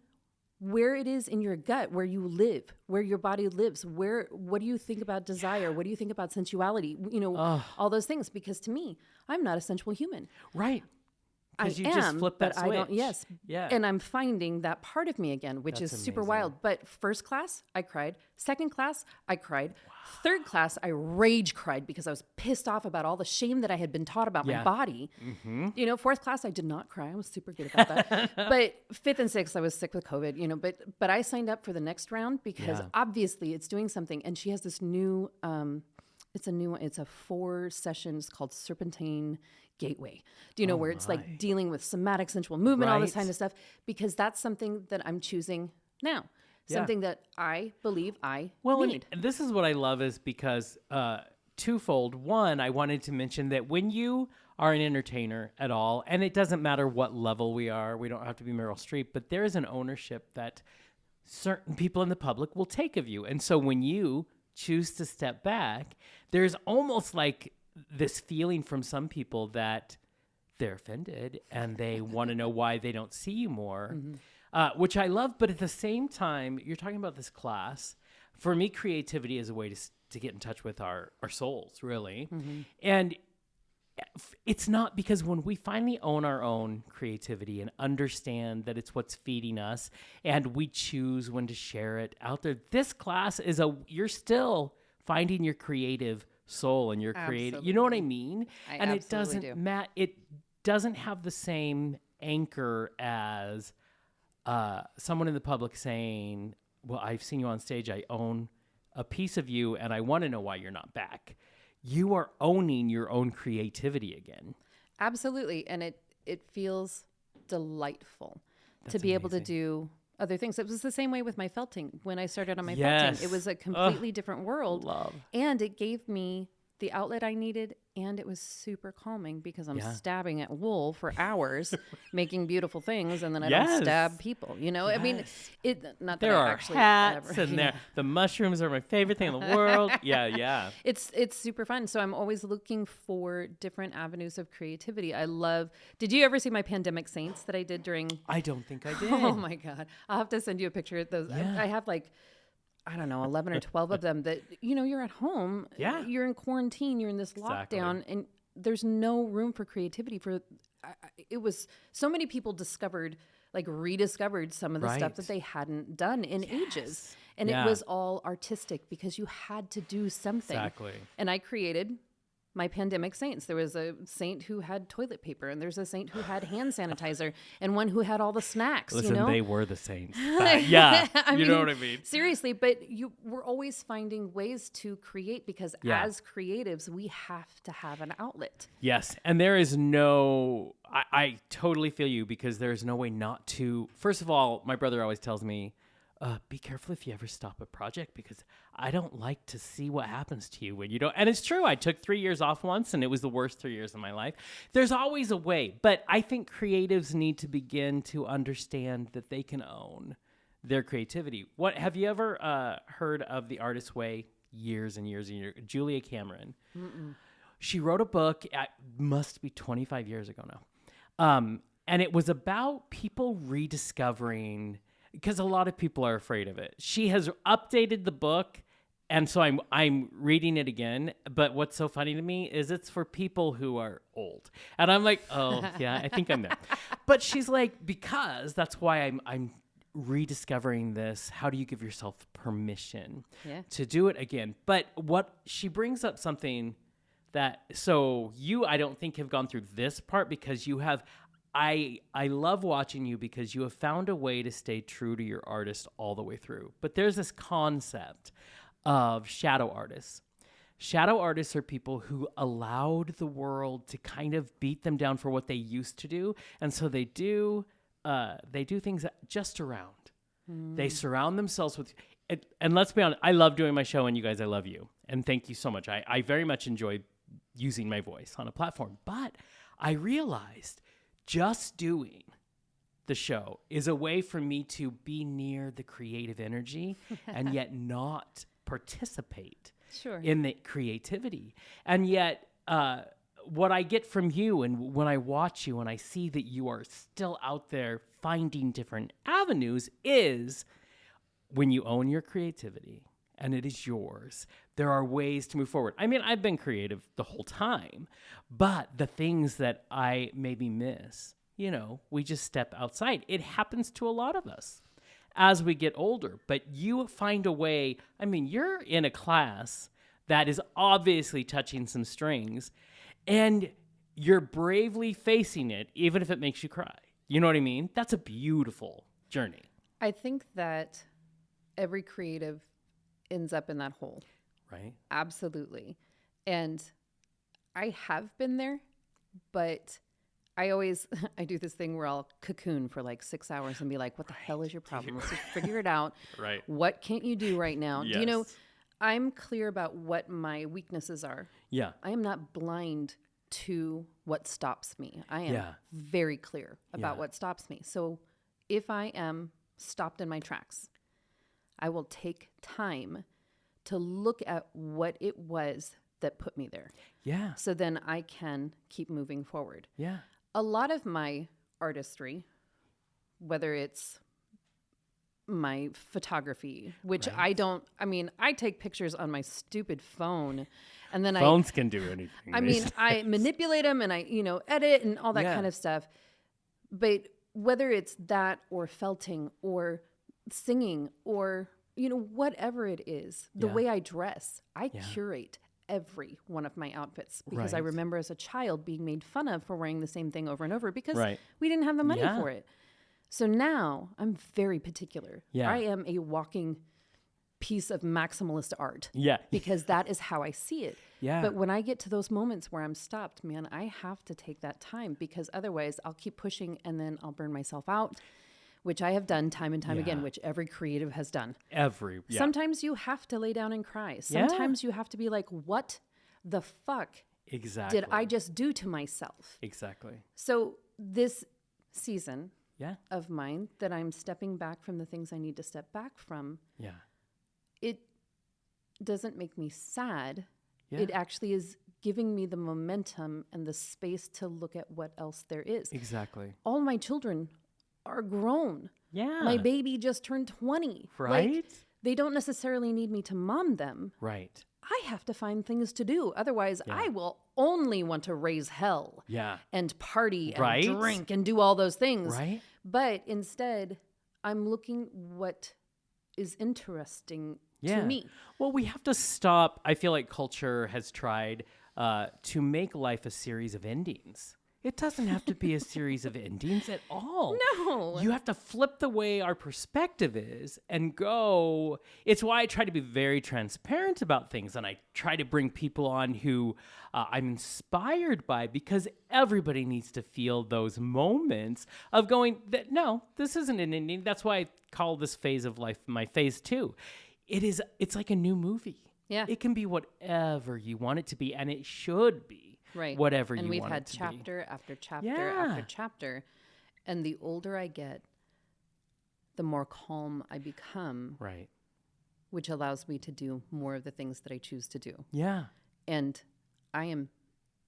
where it is in your gut, where you live, where your body lives, what do you think about desire? What do you think about sensuality? You know, all those things. Because to me, I'm not a sensual human. Right. I you just flip that but switch. I don't. Yes. Yeah. And I'm finding that part of me again, which is super wild. But first class, I cried. Second class, I cried. Third class, I rage cried because I was pissed off about all the shame that I had been taught about my body. Mm-hmm. You know, fourth class, I did not cry. I was super good about that. But fifth and sixth, I was sick with COVID. You know, but I signed up for the next round because obviously it's doing something. And she has this new. It's a new one. It's a 4 sessions called Serpentine Gateway. Do you know where it's like dealing with somatic sensual movement, all this kind of stuff? Because that's something that I'm choosing now. Something that I believe I need. And this is what I love is because twofold. One, I wanted to mention that when you are an entertainer at all, and it doesn't matter what level we are, we don't have to be Meryl Streep, but there is an ownership that certain people in the public will take of you. And so when you choose to step back, there's almost like this feeling from some people that they're offended and they want to know why they don't see you more, which I love. But at the same time, you're talking about this class. For me, creativity is a way to get in touch with our souls, really. Mm-hmm. And it's not, because when we finally own our own creativity and understand that it's what's feeding us and we choose when to share it out there, this class is you're still finding your creative soul and your creative, you know what I mean? And it doesn't have the same anchor as someone in the public saying, well, I've seen you on stage, I own a piece of you and I want to know why you're not back. You are owning your own creativity again. Absolutely. And it feels delightful to be able to do other things. It was the same way with my felting. When I started on my felting, it was a completely different world. Love. And it gave me the outlet I needed, and it was super calming because I'm stabbing at wool for hours, making beautiful things, and then I don't stab people. You know, I mean, not that there I are actually hats, ever, and the mushrooms are my favorite thing in the world. Yeah. It's super fun. So I'm always looking for different avenues of creativity. Did you ever see my Pandemic Saints that I did during? I don't think I did. Oh my God. I'll have to send you a picture of those. Yeah. I have like, I don't know, 11 or 12 of them that, you know, you're at home, you're in quarantine, you're in this lockdown, and there's no room for creativity. It was so many people rediscovered some of the stuff that they hadn't done in ages. And it was all artistic because you had to do something. Exactly. And I created my pandemic saints. There was a saint who had toilet paper, and there's a saint who had hand sanitizer, and one who had all the snacks. Listen, you know? They were the saints. Yeah, you know what I mean? Seriously, but we're always finding ways to create because as creatives, we have to have an outlet. Yes, and there is no... I totally feel you because there's no way not to... First of all, my brother always tells me, be careful if you ever stop a project because I don't like to see what happens to you when you don't. And it's true. I took 3 years off once and it was the worst 3 years of my life. There's always a way. But I think creatives need to begin to understand that they can own their creativity. What have you ever heard of The Artist's Way? Years and years and years. Julia Cameron. Mm-mm. She wrote a book. It must be 25 years ago now. And it was about people rediscovering... because a lot of people are afraid of it. She has updated the book, and so I'm reading it again. But what's so funny to me is it's for people who are old, and I'm like, oh yeah, I think I'm there. But she's like, because that's why I'm rediscovering this. How do you give yourself permission to do it again? But what she brings up something that I don't think have gone through this part because you have. I love watching you because you have found a way to stay true to your artist all the way through. But there's this concept of shadow artists. Shadow artists are people who allowed the world to kind of beat them down for what they used to do. And so they do things just around. They surround themselves with... And let's be honest, I love doing my show, and you guys, I love you. And thank you so much. I very much enjoy using my voice on a platform. But I realized... just doing the show is a way for me to be near the creative energy and yet not participate in the creativity. And yet what I get from you and when I watch you and I see that you are still out there finding different avenues is when you own your creativity and it is yours, there are ways to move forward. I mean, I've been creative the whole time, but the things that I maybe miss, we just step outside. It happens to a lot of us as we get older, but you find a way. I mean, you're in a class that is obviously touching some strings, and you're bravely facing it, even if it makes you cry. You know what I mean? That's a beautiful journey. I think that every creative ends up in that hole. Right. Absolutely. And I have been there, but I do this thing where I'll cocoon for like 6 hours and be like, what the hell is your problem? Let's just figure it out. Right. What can't you do right now? Yes. Do you know, I'm clear about what my weaknesses are. Yeah. I am not blind to what stops me. I am very clear about what stops me. So if I am stopped in my tracks, I will take time to look at what it was that put me there. Yeah. So then I can keep moving forward. Yeah. A lot of my artistry, whether it's my photography, which I take pictures on my stupid phone and then phones can do anything. I mean, I manipulate them and I, edit and all that kind of stuff. But whether it's that or felting or singing or whatever it is, the way I dress, I curate every one of my outfits because I remember as a child being made fun of for wearing the same thing over and over because we didn't have the money for it. So now I'm very particular. Yeah. I am a walking piece of maximalist art. Yeah. Because that is how I see it. Yeah. But when I get to those moments where I'm stopped, man, I have to take that time because otherwise I'll keep pushing and then I'll burn myself out. Which I have done time and time again, which every creative has done. Sometimes you have to lay down and cry. Sometimes you have to be like, what the fuck did I just do to myself? Exactly. So this season of mine that I'm stepping back from the things I need to step back from, it doesn't make me sad. It actually is giving me the momentum and the space to look at what else there is. Exactly. All my children are grown. Yeah. My baby just turned 20. Right. Like, they don't necessarily need me to mom them. Right. I have to find things to do. Otherwise, I will only want to raise hell. Yeah. And party and drink and do all those things. Right. But instead, I'm looking what is interesting to me. Well, we have to stop. I feel like culture has tried to make life a series of endings. It doesn't have to be a series of endings at all. No. You have to flip the way our perspective is and go. It's why I try to be very transparent about things. And I try to bring people on who I'm inspired by, because everybody needs to feel those moments of going, no, this isn't an ending. That's why I call this phase of life my phase 2. It's like a new movie. Yeah. It can be whatever you want it to be, and it should be. Right. Whatever you want it to be. And we've had chapter after chapter after chapter. And the older I get, the more calm I become. Right. Which allows me to do more of the things that I choose to do. Yeah. And I am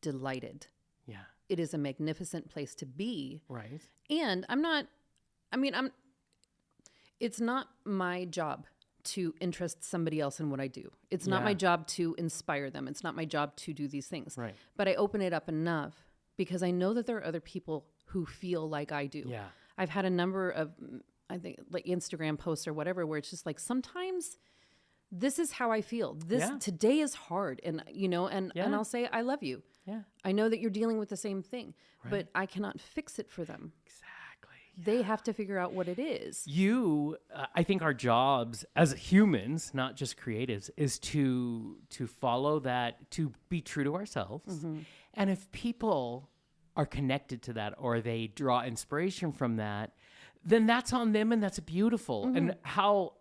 delighted. Yeah. It is a magnificent place to be. Right. And it's not my job to interest somebody else in what I do. It's not my job to inspire them. It's not my job to do these things. Right. But I open it up enough because I know that there are other people who feel like I do. Yeah. I've had a number of, I think, like Instagram posts or whatever, where it's just like, sometimes this is how I feel. Today is hard. And, and I'll say, I love you. Yeah. I know that you're dealing with the same thing, but I cannot fix it for them. Exactly. They have to figure out what it is. I think our jobs as humans, not just creatives, is to follow that, to be true to ourselves. Mm-hmm. And if people are connected to that, or they draw inspiration from that, then that's on them, and that's beautiful. Mm-hmm. And how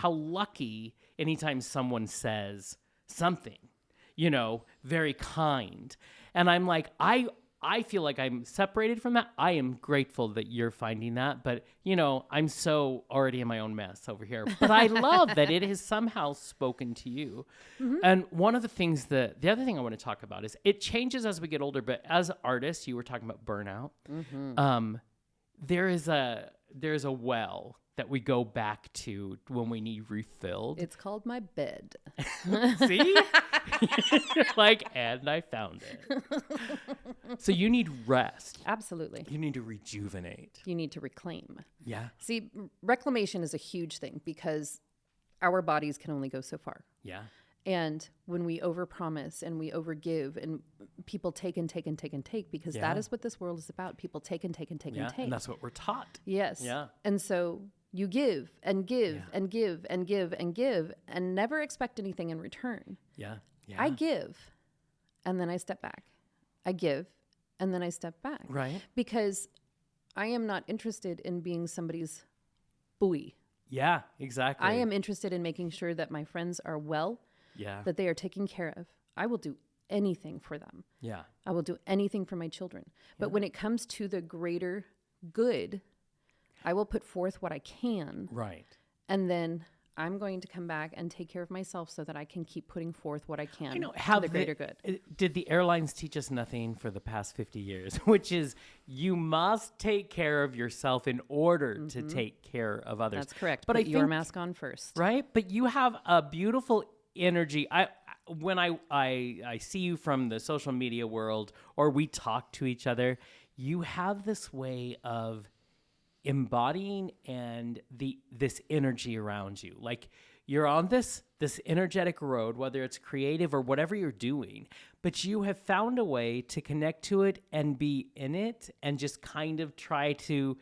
lucky anytime someone says something, very kind. And I'm like, I feel like I'm separated from that. I am grateful that you're finding that, but I'm so already in my own mess over here. But I love that it has somehow spoken to you. Mm-hmm. And one of the things the other thing I want to talk about is it changes as we get older, but as artists, you were talking about burnout. Mm-hmm. There's a well that we go back to when we need refilled. It's called my bed. See? And I found it. So you need rest. Absolutely. You need to rejuvenate. You need to reclaim. Yeah. See, reclamation is a huge thing because our bodies can only go so far. Yeah. And when we overpromise and we overgive and people take and take and take and take, because that is what this world is about. People take and take and take and take. And that's what we're taught. Yes. Yeah. And so you give and give and give and give and give and never expect anything in return. Yeah. Yeah. I give and then I step back. I give and then I step back. Right. Because I am not interested in being somebody's buoy. Yeah, exactly. I am interested in making sure that my friends are well. Yeah. That they are taken care of. I will do anything for them. Yeah. I will do anything for my children. But when it comes to the greater good, I will put forth what I can. Right. And then I'm going to come back and take care of myself so that I can keep putting forth what I can for the greater good. Did the airlines teach us nothing for the past 50 years, which is you must take care of yourself in order to take care of others. That's correct. But put your mask on first. Right? But you have a beautiful energy. When I see you from the social media world, or we talk to each other, you have this way of embodying this energy around you. Like you're on this energetic road, whether it's creative or whatever you're doing, but you have found a way to connect to it and be in it and just kind of try to.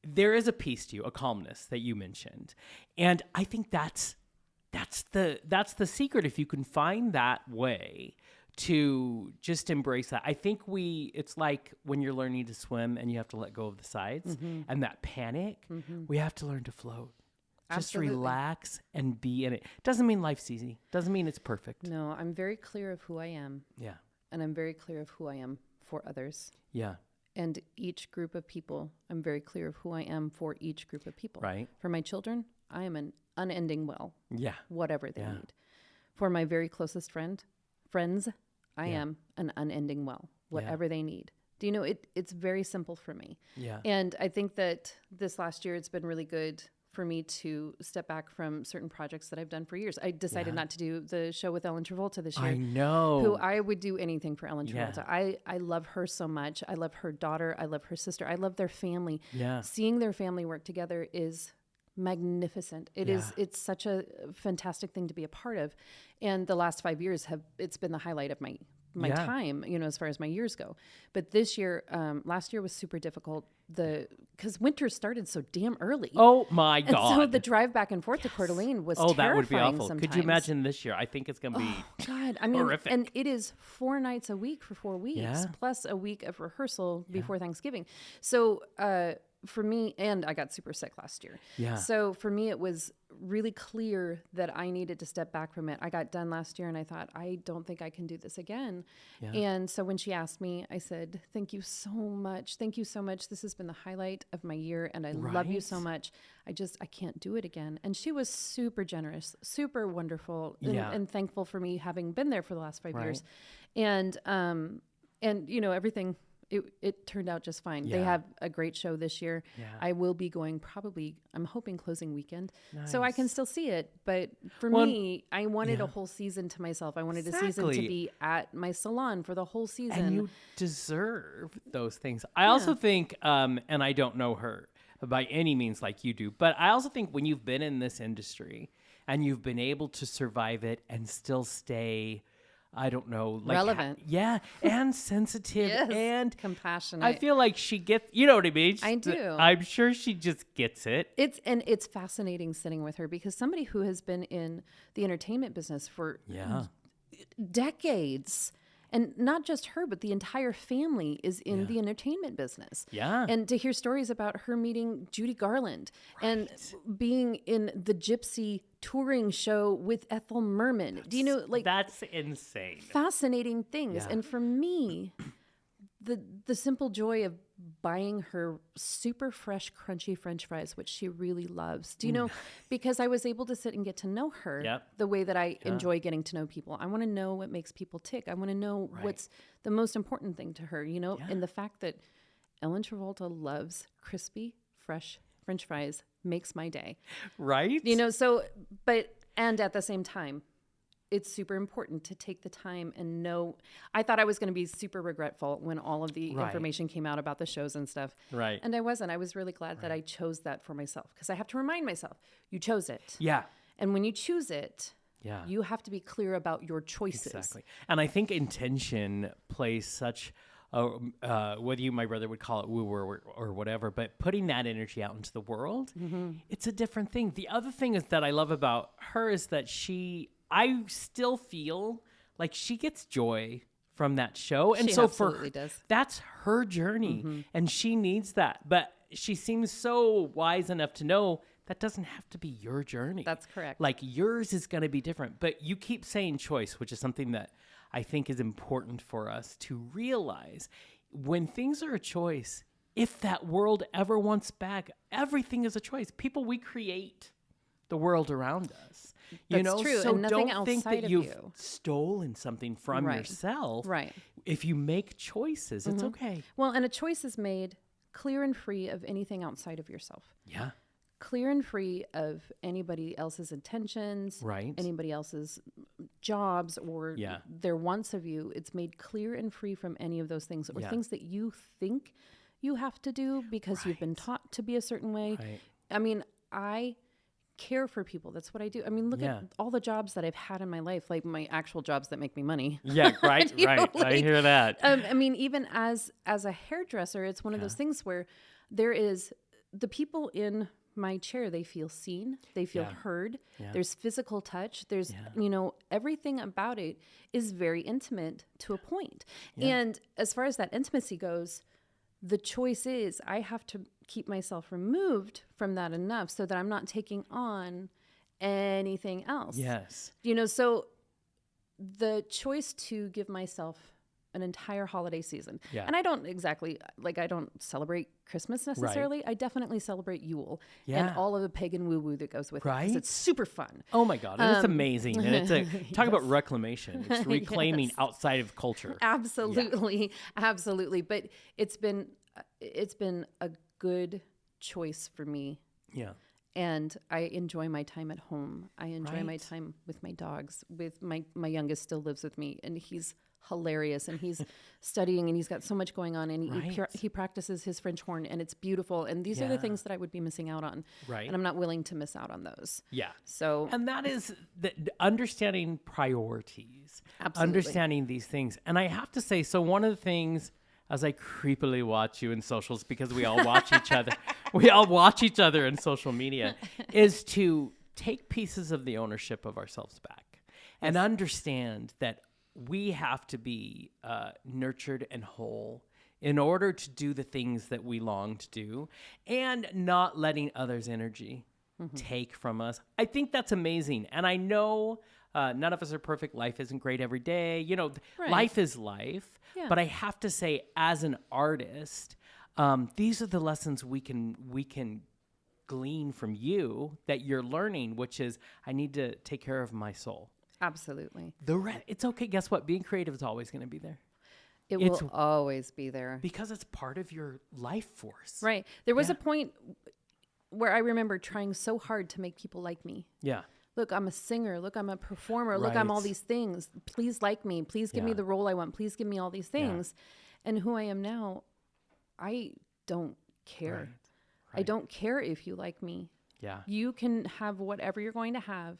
There is a peace to you, a calmness that you mentioned, and I think that's the secret. If you can find that way to just embrace that. I think it's like when you're learning to swim and you have to let go of the sides and that panic, we have to learn to float. Absolutely. Just relax and be in it. Doesn't mean life's easy. Doesn't mean it's perfect. No, I'm very clear of who I am. Yeah. And I'm very clear of who I am for others. Yeah. And each group of people, I'm very clear of who I am for each group of people. Right. For my children, I am an unending well. Yeah. Whatever they need. For my very closest friends, I am an unending well. Whatever they need. Do you know, it's very simple for me. Yeah. And I think that this last year, it's been really good for me to step back from certain projects that I've done for years. I decided not to do the show with Ellen Travolta this year. I know. Who I would do anything for Ellen Travolta. I love her so much. I love her daughter. I love her sister. I love their family. Yeah. Seeing their family work together is magnificent. It's such a fantastic thing to be a part of. And the last 5 years it's been the highlight of my my time, as far as my years go. But this year, last year was super difficult. Because winter started so damn early. Oh my God. And so the drive back and forth to Coeur d'Alene was terrifying. That would be awful. Sometimes. Could you imagine this year? I think it's going to be God. horrific. And it is 4 nights a week for 4 weeks, plus a week of rehearsal before Thanksgiving. So, for me, and I got super sick last year. Yeah. So for me, it was really clear that I needed to step back from it. I got done last year and I thought, I don't think I can do this again. Yeah. And so when she asked me, I said, thank you so much. Thank you so much. This has been the highlight of my year and I love you so much. I can't do it again. And she was super generous, super wonderful and thankful for me having been there for the last 5 years. And everything, it turned out just fine. Yeah. They have a great show this year. Yeah. I will be going I'm hoping closing weekend. Nice. So I can still see it. But for me, I wanted a whole season to myself. I wanted a season to be at my salon for the whole season. And you deserve those things. I also think, and I don't know her by any means like you do, but I also think when you've been in this industry and you've been able to survive it and still stay relevant. And sensitive and compassionate. I feel like she gets, you know what I mean? I do. I'm sure she just gets it. It's fascinating sitting with her because somebody who has been in the entertainment business for decades, and not just her, but the entire family is in the entertainment business. Yeah. And to hear stories about her meeting Judy Garland and being in the Gypsy touring show with Ethel Merman. Do you know, that's insane. Fascinating things. Yeah. And for me, the simple joy of buying her super fresh, crunchy French fries, which she really loves. Do you know, because I was able to sit and get to know her the way that I enjoy getting to know people. I want to know what makes people tick. I want to know what's the most important thing to her, and the fact that Ellen Travolta loves crispy, fresh French fries makes my day. Right? And at the same time, it's super important to take the time and know. I thought I was going to be super regretful when all of the information came out about the shows and stuff. Right. And I wasn't. I was really glad that I chose that for myself because I have to remind myself, you chose it. Yeah. And when you choose it, you have to be clear about your choices. Exactly. And I think intention plays such whether my brother would call it woo or whatever, but putting that energy out into the world, it's a different thing. The other thing is that I love about her is that I still feel like she gets joy from that show. And so that's her journey and she needs that. But she seems so wise enough to know that doesn't have to be your journey. That's correct. Like yours is going to be different, but you keep saying choice, which is something that I think is important for us to realize. When things are a choice, if that world ever wants back, everything is a choice. People, we create the world around us. That's true. So and nothing don't think outside that of you've you. stolen something from yourself. Right. If you make choices, it's okay. Well, and a choice is made clear and free of anything outside of yourself. Yeah. Clear and free of anybody else's intentions, anybody else's jobs or their wants of you. It's made clear and free from any of those things or things that you think you have to do because you've been taught to be a certain way. Right. I mean, I care for people. That's what I do. I mean, look at all the jobs that I've had in my life, like my actual jobs that make me money. Yeah, right, I hear that. I mean, even as a hairdresser, it's one of those things where there is the people in my chair, they feel seen, they feel heard. There's physical touch. There's, everything about it is very intimate to a point. And as far as that intimacy goes, the choice is I have to keep myself removed from that enough so that I'm not taking on anything else. Yes. So the choice to give myself an entire holiday season. Yeah. And I don't exactly, I don't celebrate Christmas necessarily. Right. I definitely celebrate Yule and all of the pagan woo-woo that goes with it. Because it's super fun. Oh my God. And it's amazing. And it's talk about reclamation. It's reclaiming outside of culture. Absolutely. Yeah. Absolutely. But it's been a good choice for me. Yeah. And I enjoy my time at home. I enjoy my time with my dogs. With my youngest still lives with me, and he's hilarious, and he's studying, and he's got so much going on, and he practices his French horn, and it's beautiful. And these are the things that I would be missing out on. Right. And I'm not willing to miss out on those. Yeah. So, and that is understanding priorities, understanding these things. And I have to say, so one of the things, as I creepily watch you in socials, because we all watch each other, in social media, is to take pieces of the ownership of ourselves back and understand that we have to be nurtured and whole in order to do the things that we long to do, and not letting others' energy take from us. I think that's amazing. And I know none of us are perfect. Life isn't great every day. Life is life. Yeah. But I have to say, as an artist, these are the lessons we can glean from you that you're learning, which is, I need to take care of my soul. Absolutely. It's okay. Guess what? Being creative is always going to be there. It will always be there. Because it's part of your life force. Right. There was a point where I remember trying so hard to make people like me. Yeah. Look, I'm a singer. Look, I'm a performer. Look, I'm all these things. Please like me. Please give me the role I want. Please give me all these things. And who I am now, I don't care. Right. I don't care if you like me. Yeah. You can have whatever you're going to have.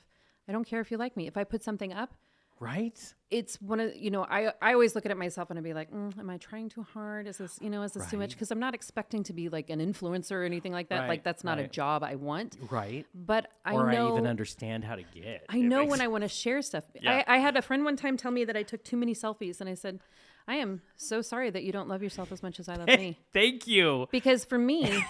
I don't care if you like me. If I put something up, it's one of, I always look at it myself and I'd be like, am I trying too hard? Is this too much? Because I'm not expecting to be like an influencer or anything like that. Like, that's not a job I want. Right. But I even understand how to get. I know when I want to share stuff. Yeah. I had a friend one time tell me that I took too many selfies, and I said, I am so sorry that you don't love yourself as much as I love me. Thank you. Because for me,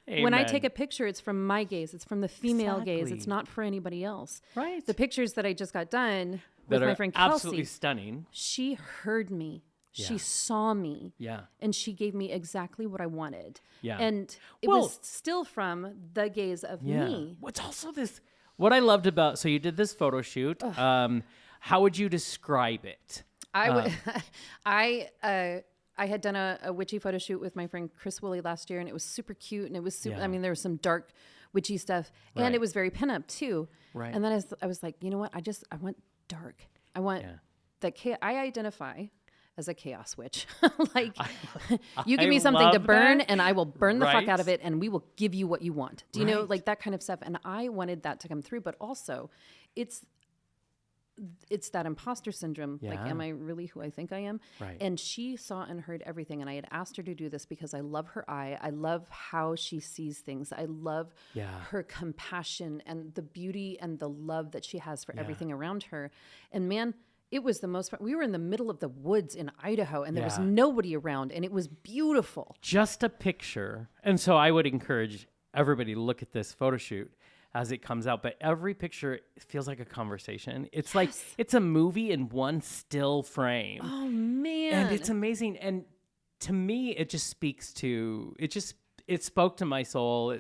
when I take a picture, it's from my gaze. It's from the female gaze. It's not for anybody else. Right. The pictures that I just got done with my friend Kelsey, absolutely stunning. She heard me. Yeah. She saw me. Yeah. And she gave me exactly what I wanted. Yeah. And it was still from the gaze of me. What's also what I loved about, so you did this photo shoot. How would you describe it? I had done a witchy photo shoot with my friend Chris Woolley last year, and it was super cute, and it was super, there was some dark witchy stuff, and it was very pinup too. Right. And then I was like, you know what? I want dark. I want that I identify as a chaos witch. Like, you give me something to burn, and I will burn the fuck out of it, and we will give you what you want. Do you know, like that kind of stuff? And I wanted that to come through, but also it's that imposter syndrome. Yeah. Like, am I really who I think I am? Right. And she saw and heard everything. And I had asked her to do this because I love her eye. I love how she sees things. I love her compassion and the beauty and the love that she has for everything around her. And man, it was the most fun. We were in the middle of the woods in Idaho, and there was nobody around, and it was beautiful. Just a picture. And so I would encourage everybody to look at this photo shoot as it comes out, but every picture feels like a conversation. It's like it's a movie in one still frame. Oh man. And it's amazing. And to me, it just speaks to it spoke to my soul.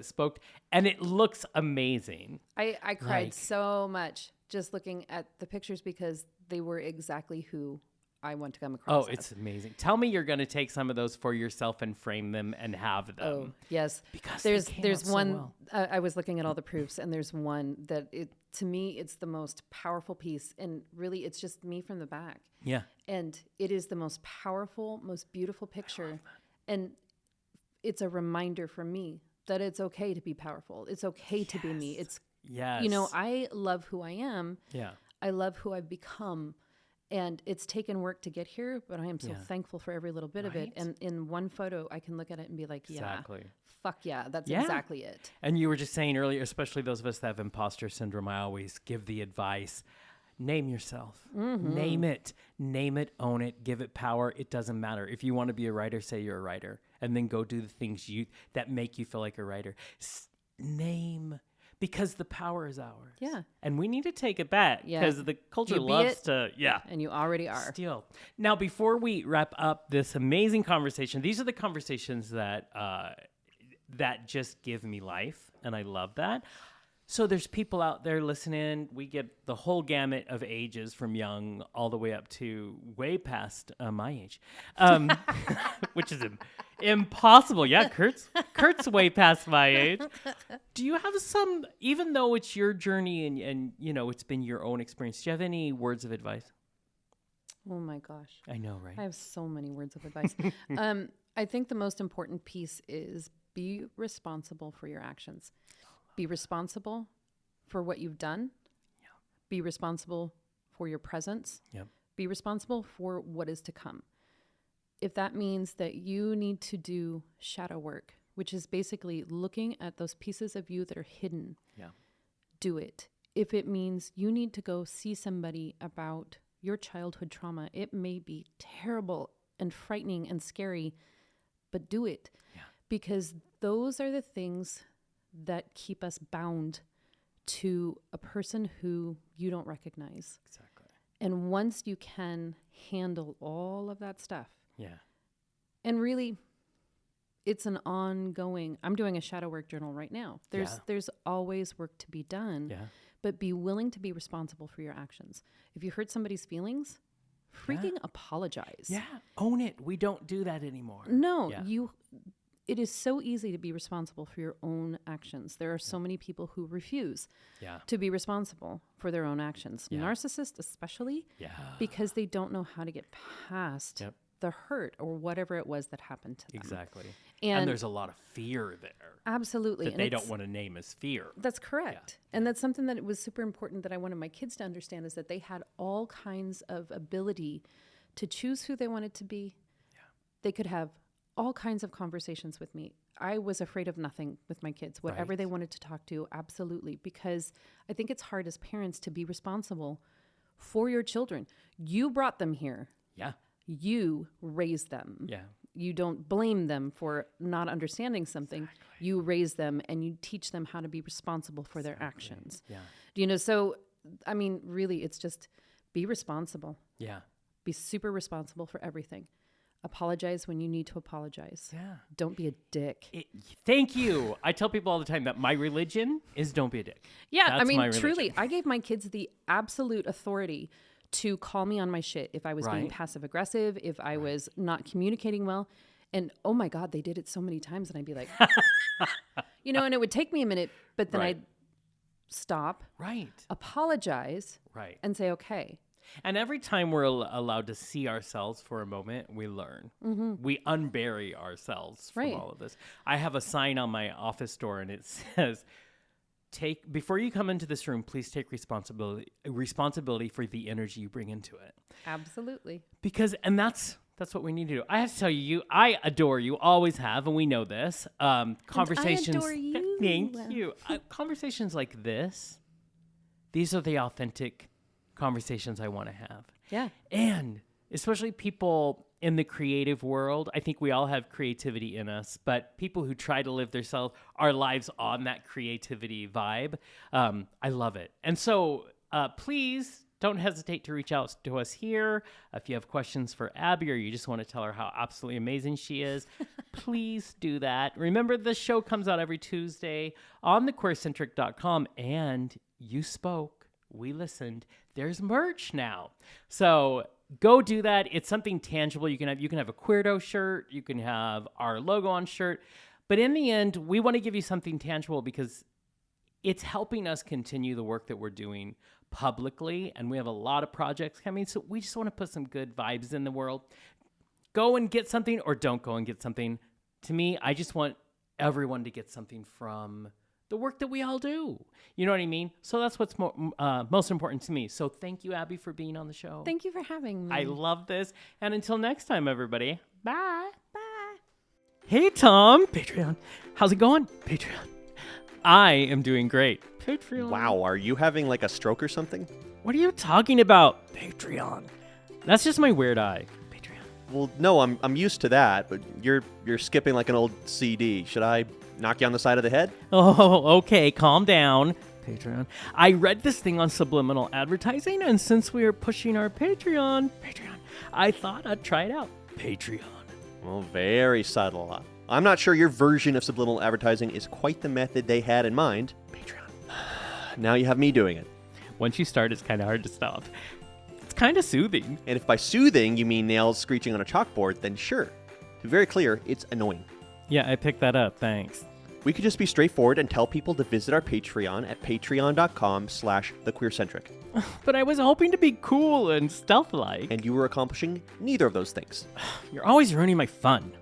And it looks amazing. I cried so much just looking at the pictures because they were exactly who I want to come across. Oh, it's amazing. Tell me you're going to take some of those for yourself and frame them and have them. Oh, yes. Because there's one, I was looking at all the proofs, and there's one that to me, it's the most powerful piece. And really, it's just me from the back. Yeah. And it is the most powerful, most beautiful picture. And it's a reminder for me that it's okay to be powerful. It's okay to be me. It's, I love who I am. Yeah. I love who I've become. And it's taken work to get here, but I am so thankful for every little bit of it. And in one photo, I can look at it and be like, fuck yeah, that's exactly it. And you were just saying earlier, especially those of us that have imposter syndrome, I always give the advice, name yourself. Mm-hmm. Name it, own it, give it power. It doesn't matter. If you want to be a writer, say you're a writer, and then go do the things that make you feel like a writer. Because the power is ours. Yeah. And we need to take it back because the culture loves to, And you already are. Steal. Now, before we wrap up this amazing conversation, these are the conversations that just give me life, and I love that. So there's people out there listening. We get the whole gamut of ages from young all the way up to way past my age, which is impossible. Yeah, Kurt's way past my age. Do you have some, even though it's your journey and it's been your own experience, do you have any words of advice? Oh my gosh. I know, right? I have so many words of advice. I think the most important piece is be responsible for your actions. Be responsible for what you've done. Yeah. Be responsible for your presence. Yep. Be responsible for what is to come. If that means that you need to do shadow work, which is basically looking at those pieces of you that are hidden, do it. If it means you need to go see somebody about your childhood trauma, it may be terrible and frightening and scary, but do it. Yeah. Because those are the things that keep us bound to a person who you don't recognize. Exactly. And once you can handle all of that stuff, and really, it's an ongoing, I'm doing a shadow work journal right now. There's always work to be done, but be willing to be responsible for your actions. If you hurt somebody's feelings, freaking apologize. Yeah, own it. We don't do that anymore. No, it is so easy to be responsible for your own actions. There are so many people who refuse to be responsible for their own actions. Narcissists especially, because they don't know how to get past the hurt or whatever it was that happened to them. Exactly. And there's a lot of fear there. Absolutely. That they don't want to name as fear. That's correct. Yeah. And that's something that was super important that I wanted my kids to understand, is that they had all kinds of ability to choose who they wanted to be. Yeah. They could have all kinds of conversations with me. I was afraid of nothing with my kids. Whatever they wanted to talk to, absolutely. Because I think it's hard as parents to be responsible for your children. You brought them here. Yeah. You raised them. Yeah. You don't blame them for not understanding something. Exactly. You raise them and you teach them how to be responsible for their actions. Yeah. So, I mean, really, it's just be responsible. Yeah. Be super responsible for everything. Apologize when you need to apologize. Yeah. Don't be a dick. Thank you. I tell people all the time that my religion is don't be a dick. Yeah. That's, I mean, truly, I gave my kids the absolute authority to call me on my shit if I was being passive aggressive, if I was not communicating well. And oh my God, they did it so many times. And I'd be like, and it would take me a minute, but then I'd stop, apologize, and say, okay. And every time we're allowed to see ourselves for a moment, we learn. Mm-hmm. We unbury ourselves from all of this. I have a sign on my office door and it says, before you come into this room, please take responsibility for the energy you bring into it. Absolutely. And that's what we need to do. I have to tell you, I adore you, always have, and we know this. Conversations. And I adore you. Thank you. Conversations like this, these are the authentic conversations I want to have. Yeah. And especially people in the creative world, I think we all have creativity in us, but people who try to live our lives on that creativity vibe, I love it. And so please don't hesitate to reach out to us here. If you have questions for Abby or you just want to tell her how absolutely amazing she is, please do that. Remember, the show comes out every Tuesday on the QueerCentric.com, and you spoke. We listened. There's merch now. So go do that. It's something tangible. You can have a Queerdo shirt. You can have our logo on shirt. But in the end, we want to give you something tangible because it's helping us continue the work that we're doing publicly. And we have a lot of projects coming. So we just want to put some good vibes in the world. Go and get something or don't go and get something. To me, I just want everyone to get something from the work that we all do. You know what I mean? So that's what's most important to me. So thank you, Abby, for being on the show. Thank you for having me. I love this. And until next time, everybody. Bye. Bye. Hey, Tom. Patreon. How's it going? Patreon. I am doing great. Patreon. Wow, are you having like a stroke or something? What are you talking about? Patreon. That's just my weird eye. Patreon. Well, no, I'm used to that, but you're skipping like an old CD. Should I knock you on the side of the head? Oh, okay. Calm down. Patreon. I read this thing on subliminal advertising, and since we are pushing our Patreon, I thought I'd try it out. Patreon. Well, very subtle. I'm not sure your version of subliminal advertising is quite the method they had in mind. Patreon. Now you have me doing it. Once you start, it's kind of hard to stop. It's kind of soothing. And if by soothing you mean nails screeching on a chalkboard, then sure. To be very clear, it's annoying. Yeah, I picked that up. Thanks. We could just be straightforward and tell people to visit our Patreon at patreon.com/thequeercentric. But I was hoping to be cool and stealth-like. And you were accomplishing neither of those things. You're always ruining my fun.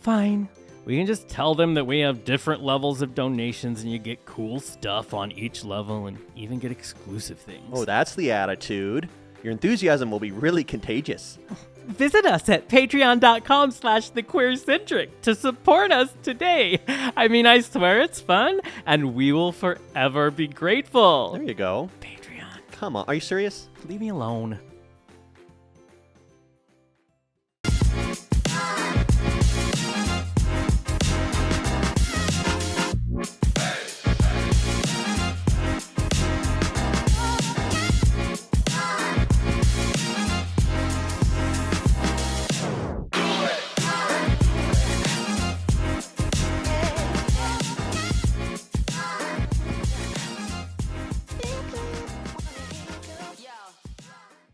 Fine. We can just tell them that we have different levels of donations and you get cool stuff on each level and even get exclusive things. Oh, that's the attitude. Your enthusiasm will be really contagious. Visit us at patreon.com/thequeercentric to support us today. I mean, I swear it's fun and we will forever be grateful. There you go. Patreon. Come on, are you serious? Leave me alone.